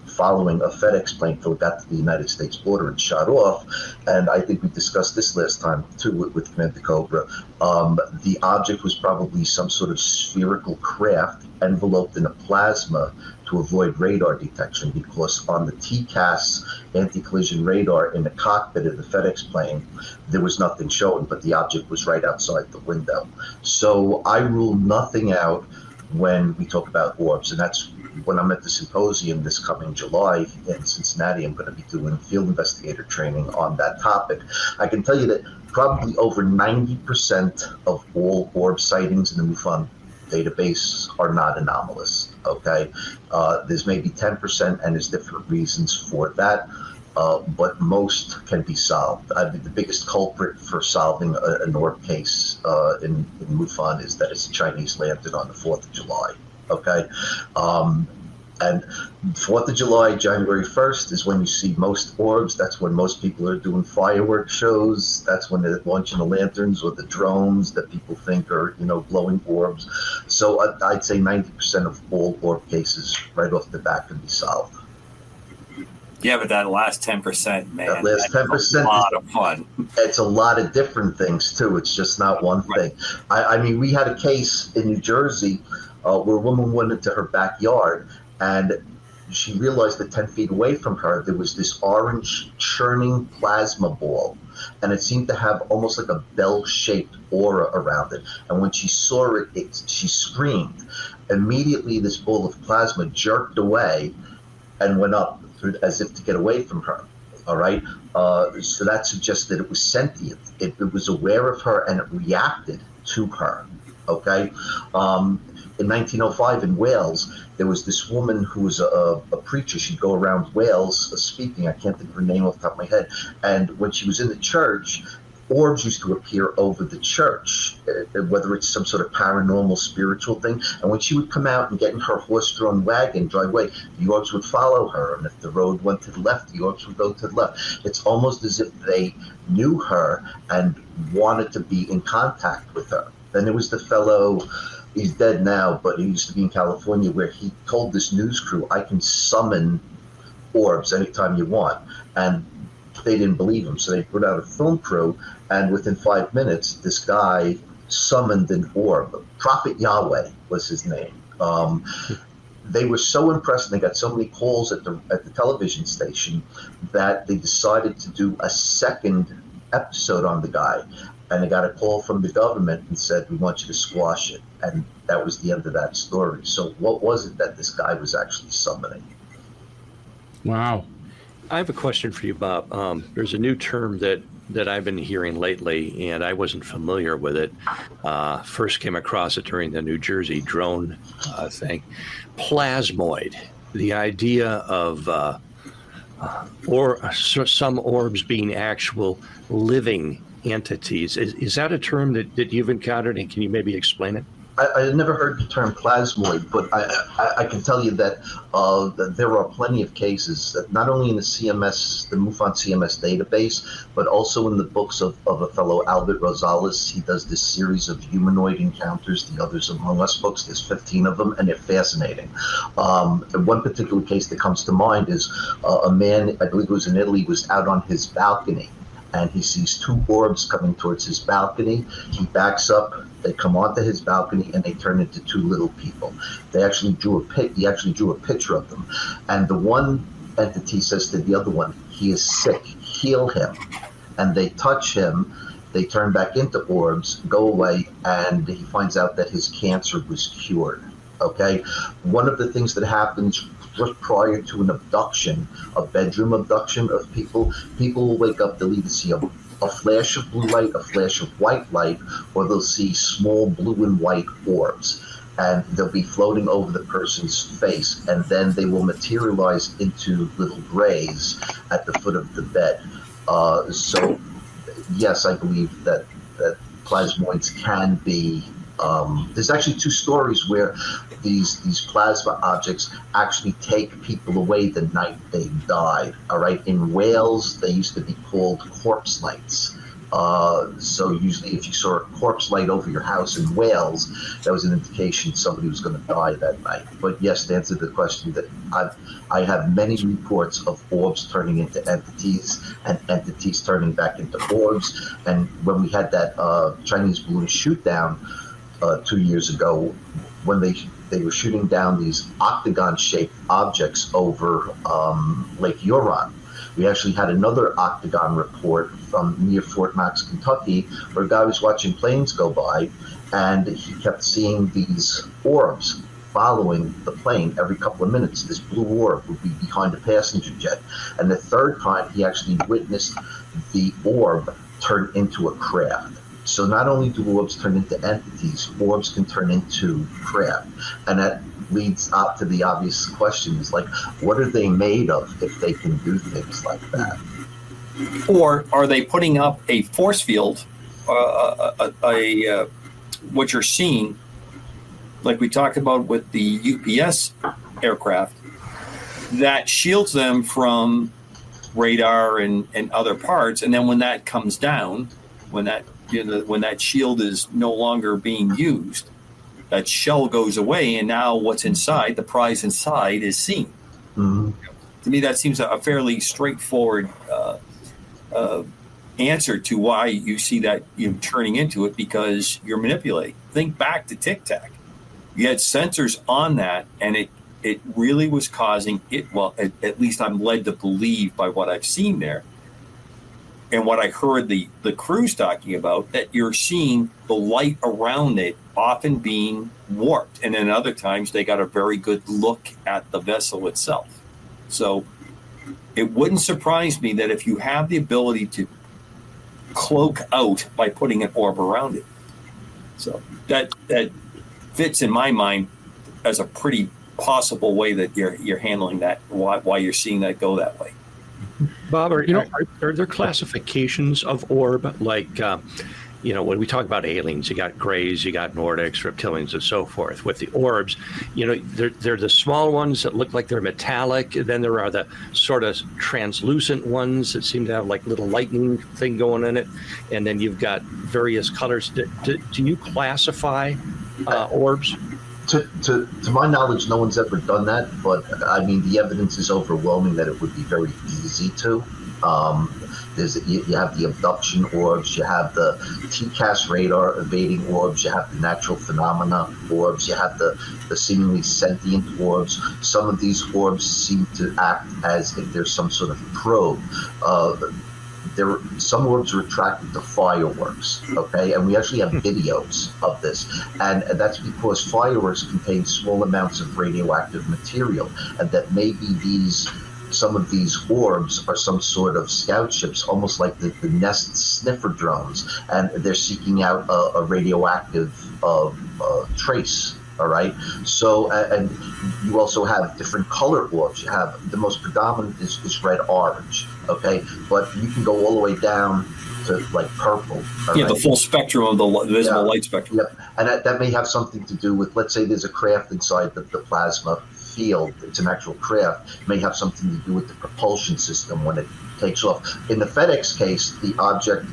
following a FedEx plane till it got to the United States border and shot off. And I think we discussed this last time too with Commander Cobra. The object was probably some sort of spherical craft enveloped in a plasma to avoid radar detection, because on the TCAS anti-collision radar in the cockpit of the FedEx plane, there was nothing showing, but the object was right outside the window. So I rule nothing out when we talk about orbs, and that's when I'm at the symposium this coming July in Cincinnati. I'm going to be doing field investigator training on that topic. I can tell you that probably over 90% of all orb sightings in the MUFON database are not anomalous. Okay, there's maybe 10%, and there's different reasons for that. But most can be solved. I think the biggest culprit for solving an orb case in MUFON is that it's a Chinese lantern on the 4th of July. Okay. And 4th of July, January 1st is when you see most orbs. That's when most people are doing fireworks shows. That's when they're launching the lanterns or the drones that people think are, glowing orbs. So I'd say 90% of all orb cases right off the bat can be solved. Yeah, but that last 10%, man, that last 10% is a lot of fun. It's a lot of different things too. It's just not one thing. I mean, we had a case in New Jersey where a woman went into her backyard, and she realized that 10 feet away from her, there was this orange churning plasma ball, and it seemed to have almost like a bell-shaped aura around it. And when she saw it, she screamed. Immediately, this ball of plasma jerked away and went up as if to get away from her. All right. So that suggests that it was sentient. It was aware of her and it reacted to her. Okay. In 1905 in Wales, there was this woman who was a preacher. She'd go around Wales speaking. I can't think of her name off the top of my head. And when she was in the church, orbs used to appear over the church, whether it's some sort of paranormal spiritual thing. And when she would come out and get in her horse-drawn wagon, drive away, the orbs would follow her. And if the road went to the left, the orbs would go to the left. It's almost as if they knew her and wanted to be in contact with her. Then there was the fellow, he's dead now, but he used to be in California, where he told this news crew, I can summon orbs anytime you want. And they didn't believe him, so they put out a film crew, and within 5 minutes, this guy summoned an orb. Prophet Yahweh was his name. They were so impressed, and they got so many calls at the television station that they decided to do a second episode on the guy. And they got a call from the government and said, we want you to squash it. And that was the end of that story. So what was it that this guy was actually summoning? Wow. I have a question for you, Bob. There's a new term that I've been hearing lately, and I wasn't familiar with it. First came across it during the New Jersey drone thing. Plasmoid, the idea of some orbs being actual living entities. Is that a term that you've encountered, and can you maybe explain it? I never heard the term plasmoid, but I can tell you that there are plenty of cases, that not only in the CMS, the MUFON CMS database, but also in the books of a fellow Albert Rosales. He does this series of humanoid encounters, the Others Among Us books. There's 15 of them, and they're fascinating. One particular case that comes to mind is a man, I believe it was in Italy, was out on his balcony, and he sees two orbs coming towards his balcony. He backs up. They come onto his balcony and they turn into two little people. They actually he actually drew a picture of them. And the one entity says to the other one, he is sick, heal him. And they touch him, they turn back into orbs, go away, and he finds out that his cancer was cured. Okay? One of the things that happens just prior to an abduction, a bedroom abduction of people will wake up, they'll either see a flash of blue light, a flash of white light, or they'll see small blue and white orbs. And they'll be floating over the person's face, and then they will materialize into little grays at the foot of the bed. So, yes, I believe that plasmoids can be. There's actually two stories where these plasma objects actually take people away the night they died. All right, in Wales, they used to be called corpse lights. So usually, if you saw a corpse light over your house in Wales, that was an indication somebody was going to die that night. But yes, to answer the question, that I have many reports of orbs turning into entities and entities turning back into orbs. And when we had that Chinese balloon shoot down 2 years ago, when they were shooting down these octagon-shaped objects over Lake Huron. We actually had another octagon report from near Fort Knox, Kentucky, where a guy was watching planes go by, and he kept seeing these orbs following the plane every couple of minutes. This blue orb would be behind a passenger jet. And the third time, he actually witnessed the orb turn into a craft. So not only do orbs turn into entities, orbs can turn into craft. And that leads up to the obvious questions, like, what are they made of if they can do things like that? Or are they putting up a force field, what you're seeing, like we talked about with the UPS aircraft, that shields them from radar and other parts, and then when that comes down, when that shield is no longer being used, that shell goes away, and now what's inside, the prize inside, is seen. Mm-hmm. To me, that seems a fairly straightforward answer to why you see that turning into it, because you're manipulating. Think back to Tic Tac. You had sensors on that, and it really was causing it. Well, at least I'm led to believe by what I've seen there, and what I heard the crews talking about, that you're seeing the light around it often being warped. And then other times they got a very good look at the vessel itself. So it wouldn't surprise me that if you have the ability to cloak out by putting an orb around it. So that fits in my mind as a pretty possible way that you're handling that, why you're seeing that go that way. Bob, are there classifications of orb? Like, when we talk about aliens, you got Greys, you got Nordics, reptilians, and so forth. With the orbs, they're the small ones that look like they're metallic. Then there are the sort of translucent ones that seem to have like little lightning thing going in it. And then you've got various colors. Do you classify orbs? To my knowledge, no one's ever done that, but I mean, the evidence is overwhelming that it would be very easy to. You have the abduction orbs, you have the TCAS radar evading orbs, you have the natural phenomena orbs, you have the seemingly sentient orbs. Some of these orbs seem to act as if there's some sort of probe. Some orbs are attracted to fireworks, okay? And we actually have videos of this. And that's because fireworks contain small amounts of radioactive material, and that maybe some of these orbs are some sort of scout ships, almost like the Nest sniffer drones, and they're seeking out a radioactive trace All right. So, and you also have different color orbs. You have the most predominant is red orange. Okay. But you can go all the way down to like purple. Yeah, the full spectrum of the visible light spectrum. Yep. And that may have something to do with, let's say there's a craft inside the plasma field. It's an actual craft. It may have something to do with the propulsion system when it takes off. In the FedEx case, the object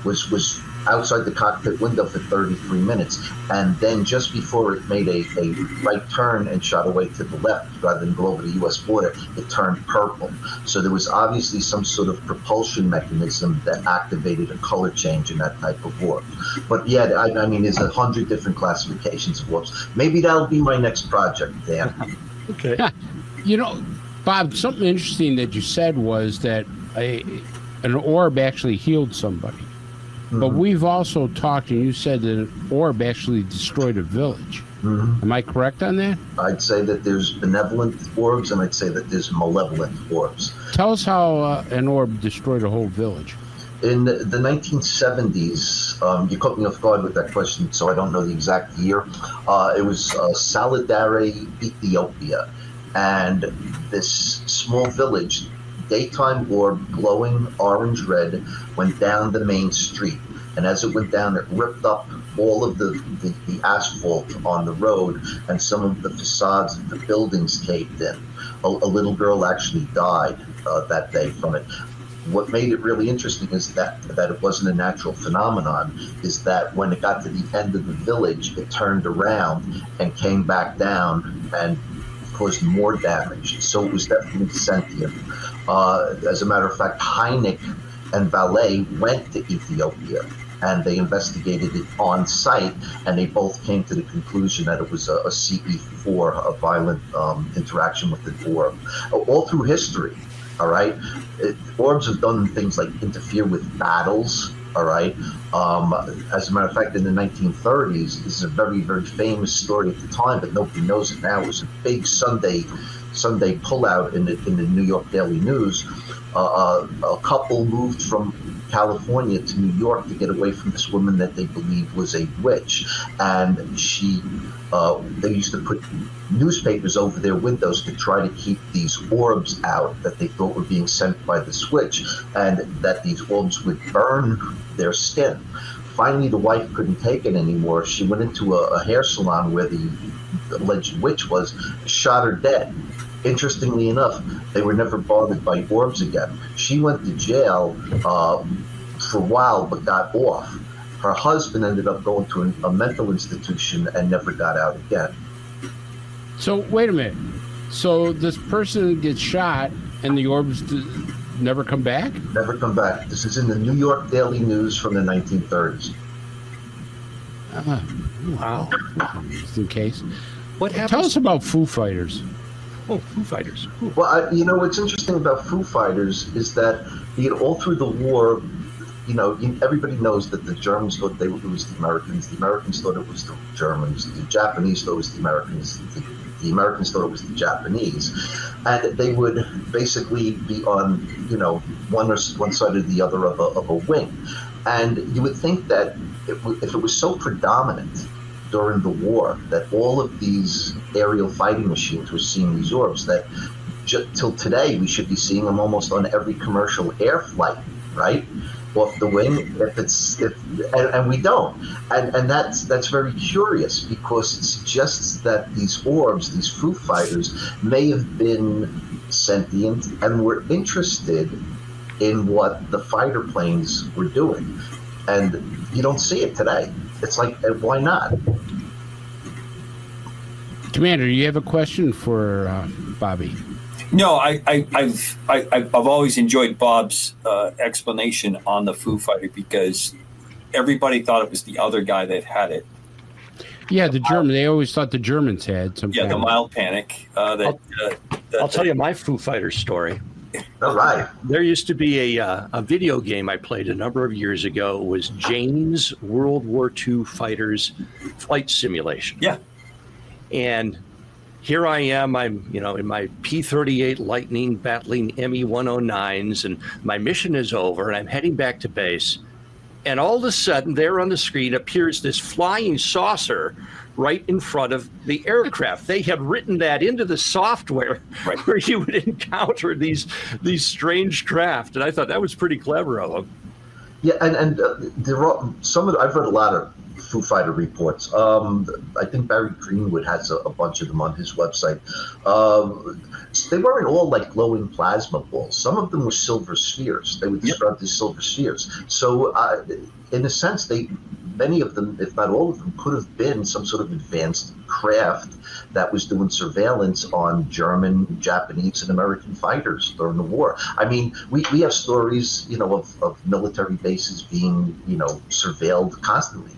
was outside the cockpit window for 33 minutes, and then just before it made a right turn and shot away to the left rather than go over the U.S. border, it turned purple. So there was obviously some sort of propulsion mechanism that activated a color change in that type of orb. But yeah, I mean, there's 100 different classifications of orbs. Maybe that'll be my next project, Dan. Okay. You know, Bob, something interesting that you said was that an orb actually healed somebody. But we've also talked, and you said that an orb actually destroyed a village. Am I correct on that? I'd say that there's benevolent orbs, and I'd say that there's malevolent orbs. Tell us how an orb destroyed a whole village. In the 1970s, you caught me off guard with that question, so I don't know the exact year. It was Salidare, Ethiopia, and this small village, daytime orb, glowing orange-red, went down the main street. And as it went down, it ripped up all of the asphalt on the road, and some of the facades of the buildings caved in. A little girl actually died that day from it. What made it really interesting is that it wasn't a natural phenomenon, is that when it got to the end of the village, it turned around and came back down and caused more damage. So it was definitely sentient. As a matter of fact, Heineck and Valet went to Ethiopia and they investigated it on site, and they both came to the conclusion that it was a CE4, a violent interaction with the orb. All through history, all right? Orbs have done things like interfere with battles, all right? As a matter of fact, in the 1930s, this is a very, very famous story at the time, but nobody knows it now. It was a big Sunday pullout in the New York Daily News. A couple moved from California to New York to get away from this woman that they believed was a witch, and they used to put newspapers over their windows to try to keep these orbs out that they thought were being sent by this witch, and that these orbs would burn their skin. Finally, the wife couldn't take it anymore. She went into a hair salon where the alleged witch was, shot her dead. Interestingly enough, they were never bothered by orbs again. She went to jail for a while, but got off. Her husband ended up going to a mental institution and never got out again. So, wait a minute. So this person gets shot and the orbs never come back? Never come back. This is in the New York Daily News from the 1930s. Wow. Just in case. What happens? Tell us about Foo Fighters. Oh, Foo Fighters. Cool. Well, what's interesting about Foo Fighters is that all through the war, everybody knows that the Germans thought it was the Americans thought it was the Germans, the Japanese thought it was the Americans, the Americans thought it was the Japanese, and they would basically be on, one side or the other of a wing. And you would think that if it was so predominant during the war that all of these aerial fighting machines were seeing these orbs, that till today we should be seeing them almost on every commercial air flight, right? Off the wing, and we don't, and that's very curious, because it suggests that these orbs, these Foo Fighters, may have been sentient and were interested in what the fighter planes were doing, and you don't see it today. It's like, why not? Commander, you have a question for Bobby? No, I've always enjoyed Bob's explanation on the Foo Fighter, because everybody thought it was the other guy that had it. Yeah, the German. They always thought the Germans had some. Yeah, the mild panic. I'll tell you my Foo Fighters story. All right. There used to be a video game I played a number of years ago. It was Jane's World War II Fighters Flight Simulation. Yeah. And here I am, I'm, in my P-38 Lightning battling ME-109s, and my mission is over, and I'm heading back to base. And all of a sudden, there on the screen appears this flying saucer right in front of the aircraft. They had written that into the software where you would encounter these strange craft. And I thought that was pretty clever of them. Yeah, and there are some of I've read a lot of Foo Fighter reports. I think Barry Greenwood has a bunch of them on his website. They weren't all like glowing plasma balls. Some of them were silver spheres. They would describe these silver spheres. So, in a sense, many of them, if not all of them, could have been some sort of advanced craft that was doing surveillance on German, Japanese, and American fighters during the war. I mean, we have stories, of military bases being, surveilled constantly.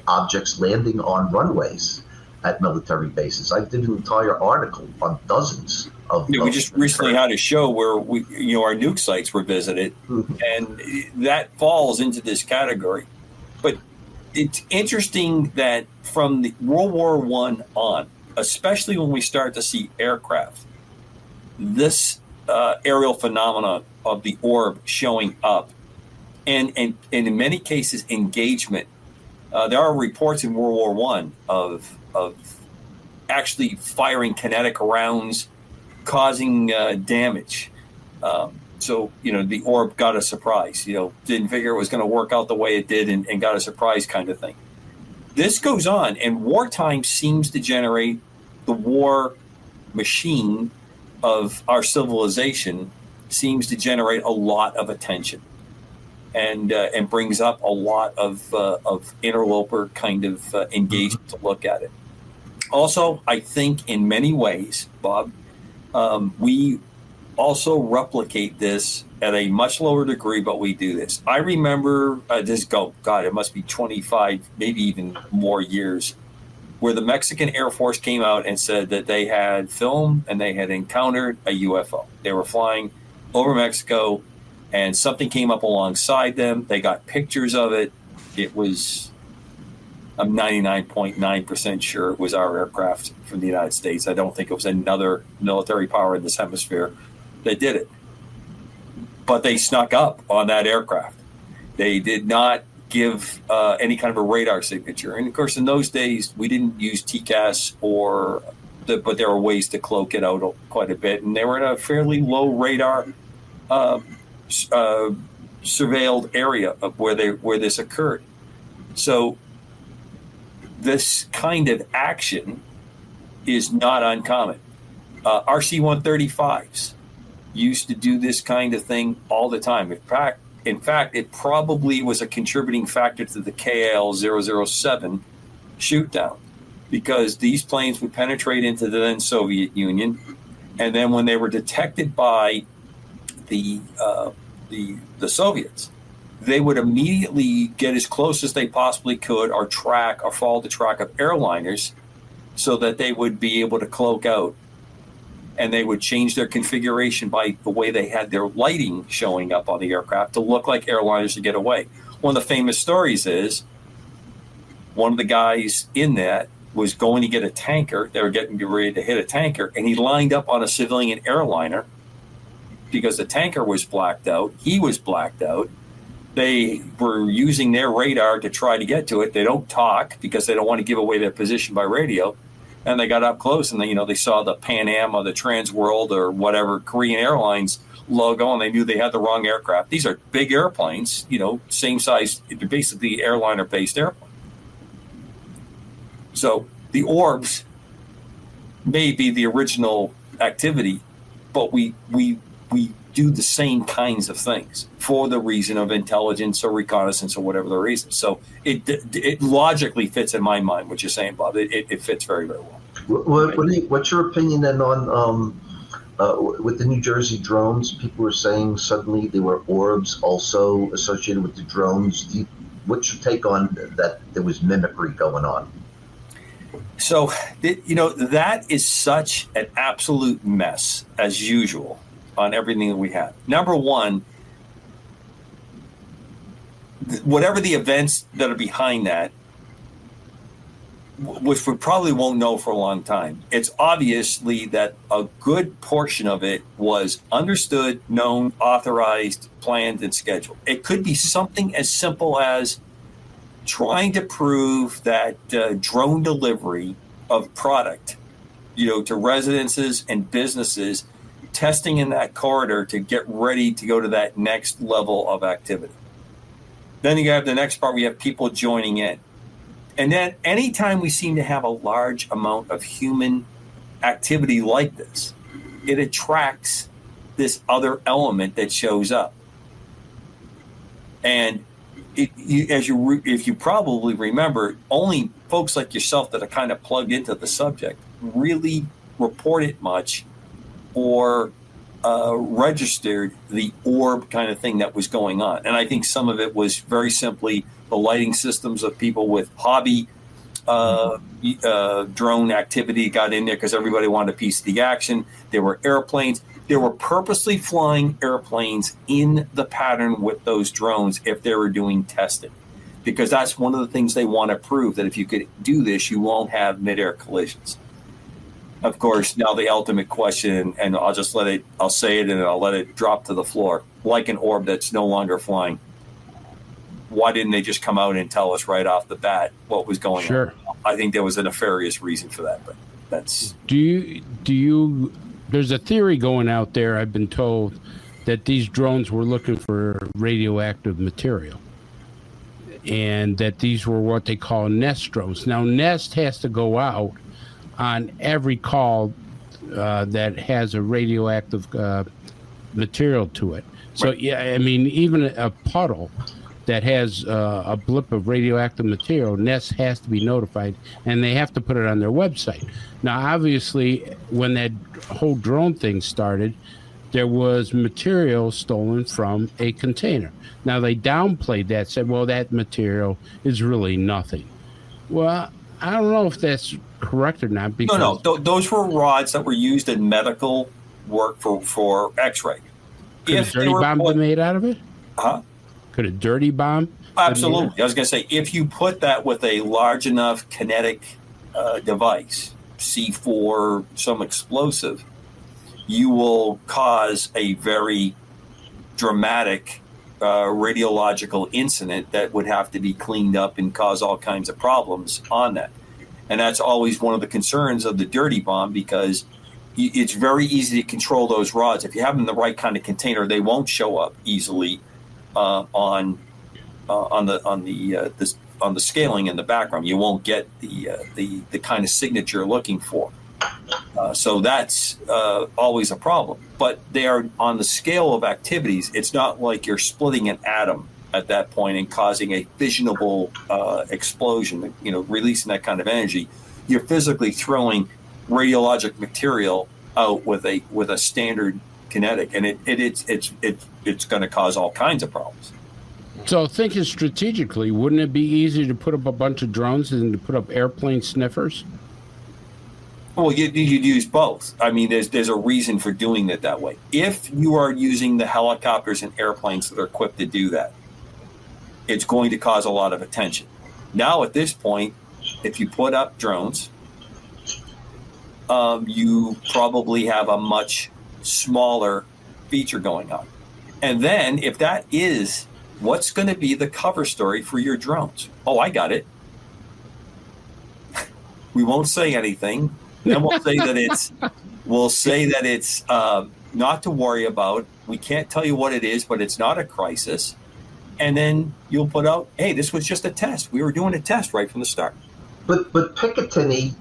Objects landing on runways at military bases. I did an entire article on dozens of. Yeah, we just recently had a show where our nuke sites were visited, and that falls into this category. But it's interesting that from the World War I on, especially when we start to see aircraft, this aerial phenomena of the orb showing up, and in many cases engagement. There are reports in World War I of actually firing kinetic rounds, causing damage. So, the orb got a surprise, didn't figure it was going to work out the way it did and got a surprise kind of thing. This goes on, and wartime seems to generate the war machine of our civilization seems to generate a lot of attention and brings up a lot of interloper kind of engagement to look at it. Also, I think in many ways, Bob, we also replicate this at a much lower degree, but we do this. I remember it must be 25, maybe even more years, where the Mexican Air Force came out and said that they had filmed and they had encountered a UFO. They were flying over Mexico and something came up alongside them. They got pictures of it. It was, I'm 99.9% sure it was our aircraft from the United States. I don't think it was another military power in this hemisphere that did it. But they snuck up on that aircraft. They did not give any kind of a radar signature. And of course, in those days, we didn't use TCAS but there were ways to cloak it out quite a bit. And they were in a fairly low radar surveilled area of where this occurred. So this kind of action is not uncommon. RC-135s used to do this kind of thing all the time. In fact, it probably was a contributing factor to the KAL-007 shootdown, because these planes would penetrate into the then Soviet Union, and then when they were detected by the Soviets, they would immediately get as close as they possibly could or follow the track of airliners so that they would be able to cloak out. And they would change their configuration by the way they had their lighting showing up on the aircraft to look like airliners to get away. One of the famous stories is one of the guys in that was going to get a tanker. They were getting ready to hit a tanker, and he lined up on a civilian airliner because the tanker was blacked out. He was blacked out. They were using their radar to try to get to it. They don't talk because they don't want to give away their position by radio. And they got up close, and they saw the Pan Am or the Trans World or whatever Korean Airlines logo, and they knew they had the wrong aircraft. These are big airplanes, same size, basically airliner-based airplane. So the orbs may be the original activity, but we do the same kinds of things for the reason of intelligence or reconnaissance or whatever the reason. So it logically fits in my mind what you're saying, Bob. It fits very, very well. What's your opinion then on with the New Jersey drones? People were saying suddenly there were orbs also associated with the drones. What's your take on that? There was mimicry going on. So, that is such an absolute mess as usual on everything that we have. Number one, whatever the events that are behind that, which we probably won't know for a long time. It's obviously that a good portion of it was understood, known, authorized, planned, and scheduled. It could be something as simple as trying to prove that drone delivery of product, to residences and businesses, testing in that corridor to get ready to go to that next level of activity. Then you have the next part where you have people joining in. And then anytime we seem to have a large amount of human activity like this, it attracts this other element that shows up. And if you probably remember, only folks like yourself that are kind of plugged into the subject really report it much or registered the orb kind of thing that was going on. And I think some of it was very simply the lighting systems of people with hobby drone activity got in there because everybody wanted a piece of the action. There were airplanes. There were purposely flying airplanes in the pattern with those drones if they were doing testing, because that's one of the things they want to prove, that if you could do this, you won't have mid-air collisions. Of course, now the ultimate question, and I'll say it and I'll let it drop to the floor, like an orb that's no longer flying. Why didn't they just come out and tell us right off the bat what was going on? I think there was a nefarious reason for that, but that's... Do you there's a theory going out there, I've been told, that these drones were looking for radioactive material, and that these were what they call nest drones. Now, Nest has to go out on every call that has a radioactive material to it. So, yeah, I mean, even a puddle that has a blip of radioactive material, Nest has to be notified, and they have to put it on their website. Now, obviously, when that whole drone thing started, there was material stolen from a container. Now, they downplayed that, said, well, that material is really nothing. Well, I don't know if that's correct or not. Because No, those were rods that were used in medical work for X-ray. Could a dirty bomb be made out of it? Huh? Could a dirty bomb? Absolutely. I was going to say, if you put that with a large enough kinetic device, C4, some explosive, you will cause a very dramatic radiological incident that would have to be cleaned up and cause all kinds of problems on that. And that's always one of the concerns of the dirty bomb, because it's very easy to control those rods. If you have them in the right kind of container, they won't show up easily on the scaling in the background. You won't get the kind of signature you're looking for. So that's always a problem. But they are on the scale of activities. It's not like you're splitting an atom at that point and causing a fissionable explosion, releasing that kind of energy. You're physically throwing radiologic material out with a standard kinetic, and it's going to cause all kinds of problems. So thinking strategically, wouldn't it be easier to put up a bunch of drones than to put up airplane sniffers? Well, you'd use both. I mean, there's a reason for doing it that way. If you are using the helicopters and airplanes that are equipped to do that, it's going to cause a lot of attention. Now, at this point, if you put up drones, you probably have a much smaller feature going on. And then if that is what's going to be the cover story for your drones? Oh, I got it. We won't say anything. Then we'll say that it's not to worry about. We can't tell you what it is, but it's not a crisis. And then you'll put out, hey, this was just a test. We were doing a test right from the start. But Picatinny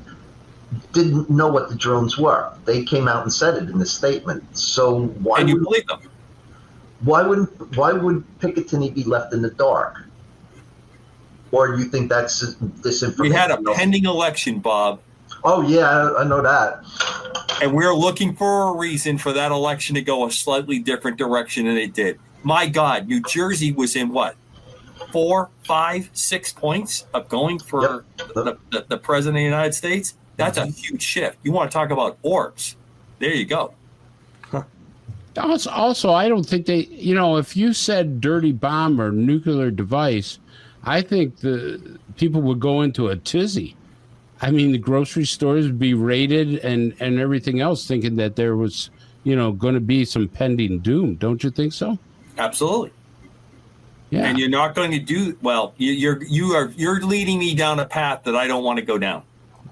didn't know what the drones were. They came out and said it in the statement. So why? And you believe them? Why would Picatinny be left in the dark? Or do you think that's disinformation? We had a pending election, Bob. Oh yeah, I know that. And we're looking for a reason for that election to go a slightly different direction than it did. My God, New Jersey was in what? 4, 5, 6 points of going for the president of the United States? That's a huge shift. You want to talk about orbs. There you go. Also, I don't think they, if you said dirty bomb or nuclear device, I think the people would go into a tizzy. I mean, the grocery stores would be raided and everything else, thinking that there was, going to be some pending doom. Don't you think so? Absolutely. Yeah. And you're not going to do well. You're leading me down a path that I don't want to go down.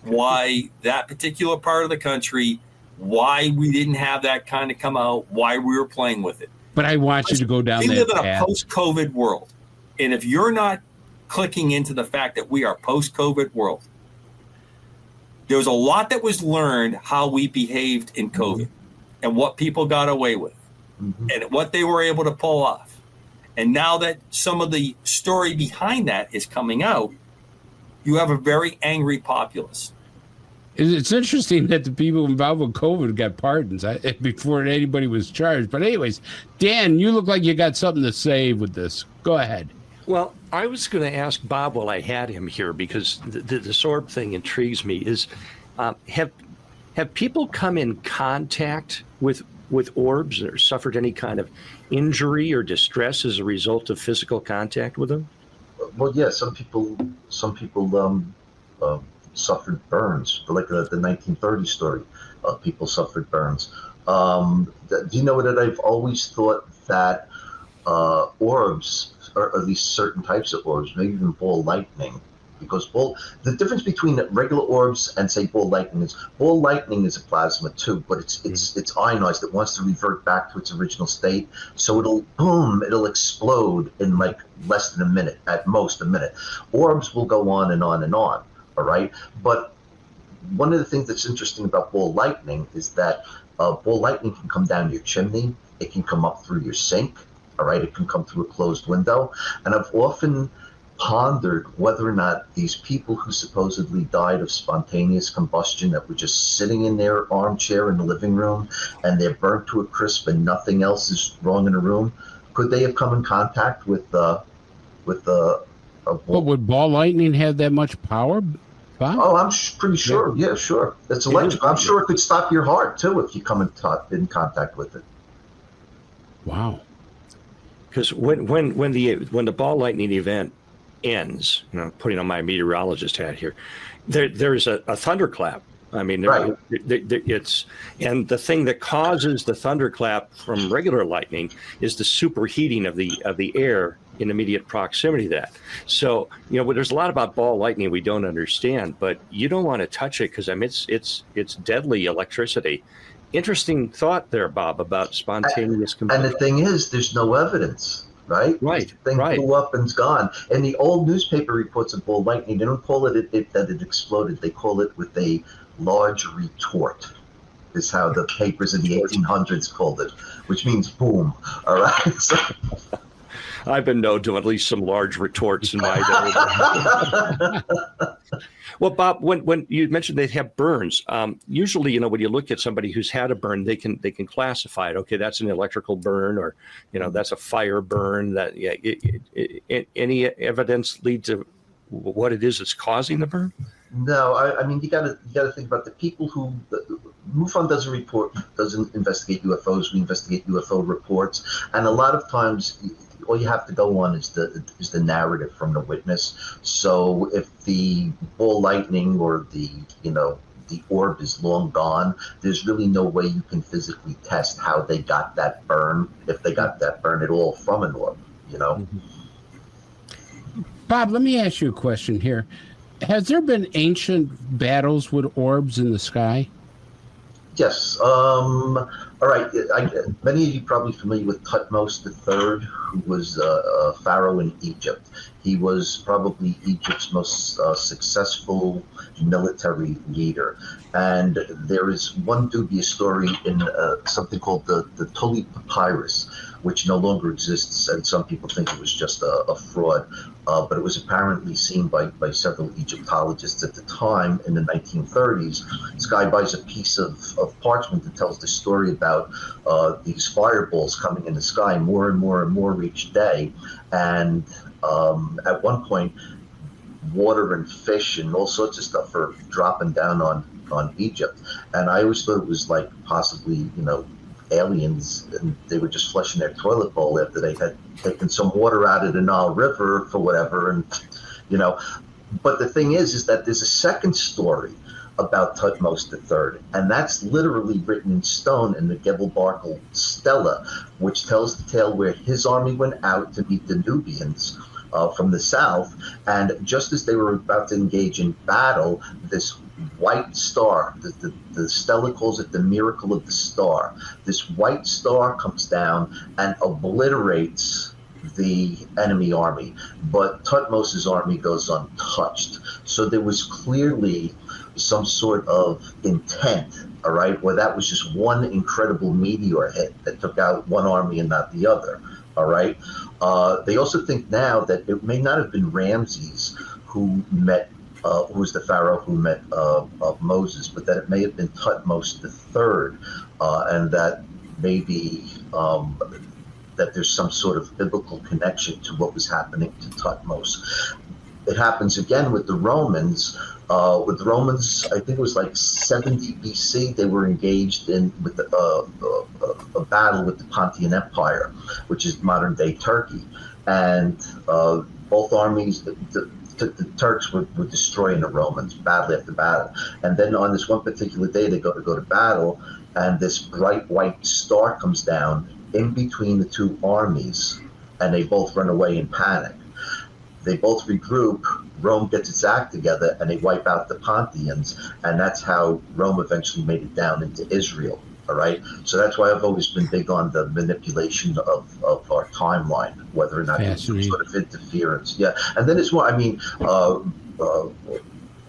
Why that particular part of the country? Why we didn't have that kind of come out? Why we were playing with it? But I want you to go down that path. We live in a post-COVID world, and if you're not clicking into the fact that we are post-COVID world, there was a lot that was learned how we behaved in COVID and what people got away with and what they were able to pull off. And now that some of the story behind that is coming out, you have a very angry populace. It's interesting that the people involved with COVID got pardons before anybody was charged. But anyways, Dan, you look like you got something to say with this. Go ahead. Well, I was going to ask Bob while I had him here, because the Orb thing intrigues me, is have people come in contact with orbs or suffered any kind of injury or distress as a result of physical contact with them? Well, yeah, some people suffered burns, like the 1930 story. People suffered burns. Do you know that I've always thought that orbs, or at least certain types of orbs, maybe even ball lightning, because the difference between regular orbs and, say, ball lightning is a plasma too, but it's ionized. It wants to revert back to its original state, so it'll explode in like less than a minute, at most a minute. Orbs will go on and on and on. All right, but one of the things that's interesting about ball lightning is that ball lightning can come down your chimney. It can come up through your sink. All right, it can come through a closed window. And I've often pondered whether or not these people who supposedly died of spontaneous combustion, that were just sitting in their armchair in the living room and they're burnt to a crisp and nothing else is wrong in the room, could they have come in contact with a ball? But would ball lightning have that much power, Bob? Oh, I'm pretty sure. Yeah, sure. It's electric. I'm sure it could stop your heart too if you come in contact with it. Wow. Because when the ball lightning event ends, putting on my meteorologist hat here, there's a thunderclap. I mean, right. And the thing that causes the thunderclap from regular lightning is the superheating of the air in immediate proximity to that. So, there's a lot about ball lightning we don't understand, but you don't want to touch it because it's deadly electricity. Interesting thought there, Bob, about spontaneous combustion. And the thing is, there's no evidence, right? Right. The thing blew up and's gone. And the old newspaper reports of ball lightning, they don't call it that it exploded. They call it with a large retort, is how the papers in the 1800s called it, which means boom. All right. So, I've been known to at least some large retorts in my day. Well, Bob, when you mentioned they have burns, usually, when you look at somebody who's had a burn, they can classify it. Okay, that's an electrical burn, or that's a fire burn. That any evidence lead to what it is that's causing the burn? No, I mean you got to think about the people who. MUFON doesn't investigate UFOs. We investigate UFO reports, and a lot of times, all you have to go on is the narrative from the witness. So if the ball lightning or the orb is long gone, there's really no way you can physically test how they got that burn, if they got that burn at all from an orb. Bob, let me ask you a question here. Has there been ancient battles with orbs in the sky? Yes. All right. Many of you probably familiar with Thutmose III, who was a pharaoh in Egypt. He was probably Egypt's most successful military leader. And there is one dubious story in something called the Tully Papyrus, which no longer exists, and some people think it was just a fraud. But it was apparently seen by several Egyptologists at the time in the 1930s. This guy buys a piece of parchment that tells the story about these fireballs coming in the sky more and more and more each day. And at one point, water and fish and all sorts of stuff are dropping down on Egypt. And I always thought it was like possibly, aliens, and they were just flushing their toilet bowl after they had taken some water out of the Nile River for whatever. And But the thing is that there's a second story about Tutmosis III, and that's literally written in stone in the Gebel Barkal Stela, which tells the tale where his army went out to meet the Nubians from the south, and just as they were about to engage in battle, this white star, the Stela calls it the miracle of the star, this white star comes down and obliterates the enemy army, but Tutmosis' army goes untouched. So there was clearly some sort of intent, all right, where that was just one incredible meteor hit that took out one army and not the other, all right. They also think now that it may not have been Ramses who met, who was the pharaoh who met Moses, but that it may have been Tutmosis III, and that maybe that there's some sort of biblical connection to what was happening to Tutmosis. It happens again with the Romans. With the Romans, I think it was like 70 BC, they were engaged in with a battle with the Pontian Empire, which is modern day Turkey. And both armies, the Turks were destroying the Romans battle after battle. And then on this one particular day, they go to battle, and this bright white star comes down in between the two armies, and they both run away in panic. They both regroup, Rome gets its act together, and they wipe out the Pontians, and that's how Rome eventually made it down into Israel, all right? So that's why I've always been big on the manipulation of our timeline, whether or not there's some sort of interference. Yeah, and then it's more, I mean,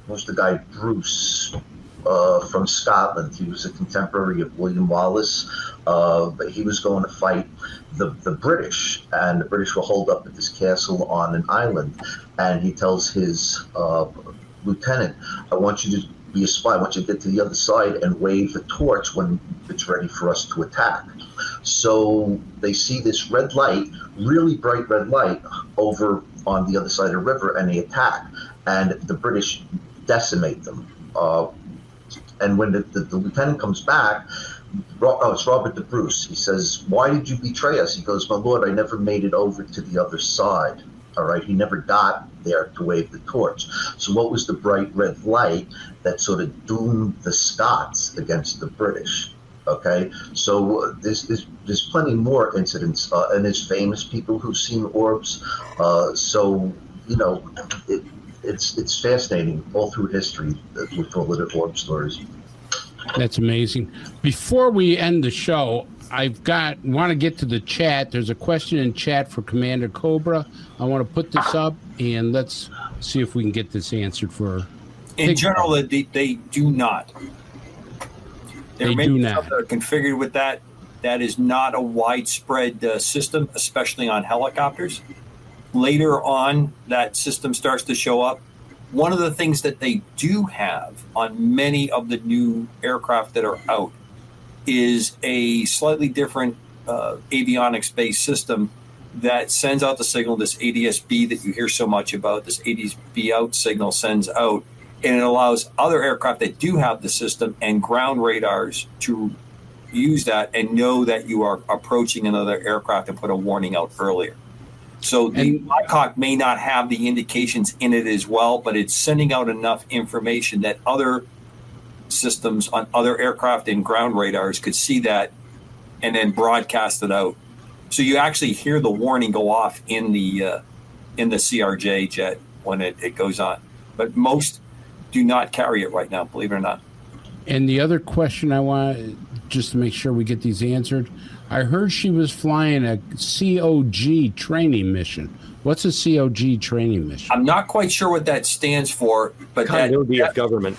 what's the guy, Bruce, from Scotland. He was a contemporary of William Wallace, but he was going to fight the British, and the British were holed up at this castle on an island, and he tells his lieutenant, I want you to be a spy, I want you to get to the other side and wave a torch when it's ready for us to attack. So they see this red light, really bright red light, over on the other side of the river, and they attack, and the British decimate them. And when the lieutenant comes back, it's Robert the Bruce. He says, why did you betray us? He goes, my lord, I never made it over to the other side. All right, he never got there to wave the torch. So what was the bright red light that sort of doomed the Scots against the British? Okay, so there's plenty more incidents, and there's famous people who've seen orbs. So, you know, it's fascinating all through history with all the orb stories. That's amazing. Before we end the show, want to get to the chat. There's a question in chat for Commander Cobra. I want to put this up, and let's see if we can get this answered for. In general, they do not. There may be some that are configured with that. That is not a widespread system, especially on helicopters. Later on, that system starts to show up. One of the things that they do have on many of the new aircraft that are out is a slightly different avionics-based system that sends out the signal, this ADS-B that you hear so much about, this ADS-B out signal sends out, and it allows other aircraft that do have the system and ground radars to use that and know that you are approaching another aircraft and put a warning out earlier. So the Black Hawk may not have the indications in it as well, but it's sending out enough information that other systems on other aircraft and ground radars could see that and then broadcast it out. So you actually hear the warning go off in the CRJ jet when it goes on. But most do not carry it right now, believe it or not. And the other question I want, just to make sure we get these answered, I heard she was flying a COG training mission. What's a COG training mission? I'm not quite sure what that stands for, but continuity of government.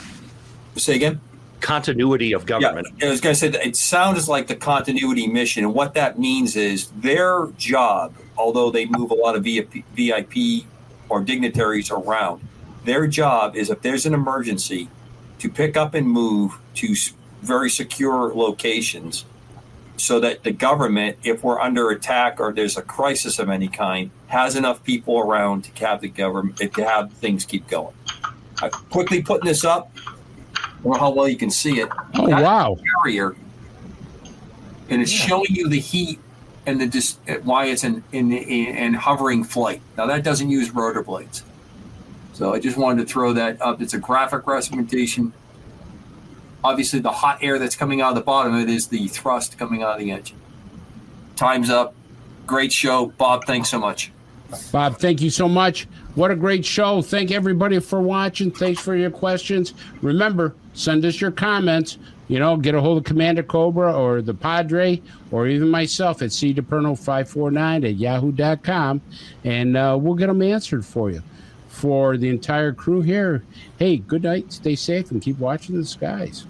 Say again? Continuity of government. Yeah, I was going to say that it sounds like the continuity mission, and what that means is their job, although they move a lot of VIP or dignitaries around, their job is if there's an emergency to pick up and move to very secure locations so that the government, if we're under attack or there's a crisis of any kind, has enough people around to have the government, to have things keep going. I'm quickly putting this up. I don't know how well you can see it. Oh, wow. Carrier, and it's showing you the heat and why it's in hovering flight. Now, that doesn't use rotor blades. So I just wanted to throw that up. It's a graphic representation. Obviously, the hot air that's coming out of the bottom of it is the thrust coming out of the engine. Time's up. Great show. Bob, thanks so much. Bob, thank you so much. What a great show. Thank everybody for watching. Thanks for your questions. Remember, send us your comments. You know, get a hold of Commander Cobra or the Padre or even myself at cdeperno549@yahoo.com, and we'll get them answered for you. For the entire crew here, hey, good night, stay safe, and keep watching the skies.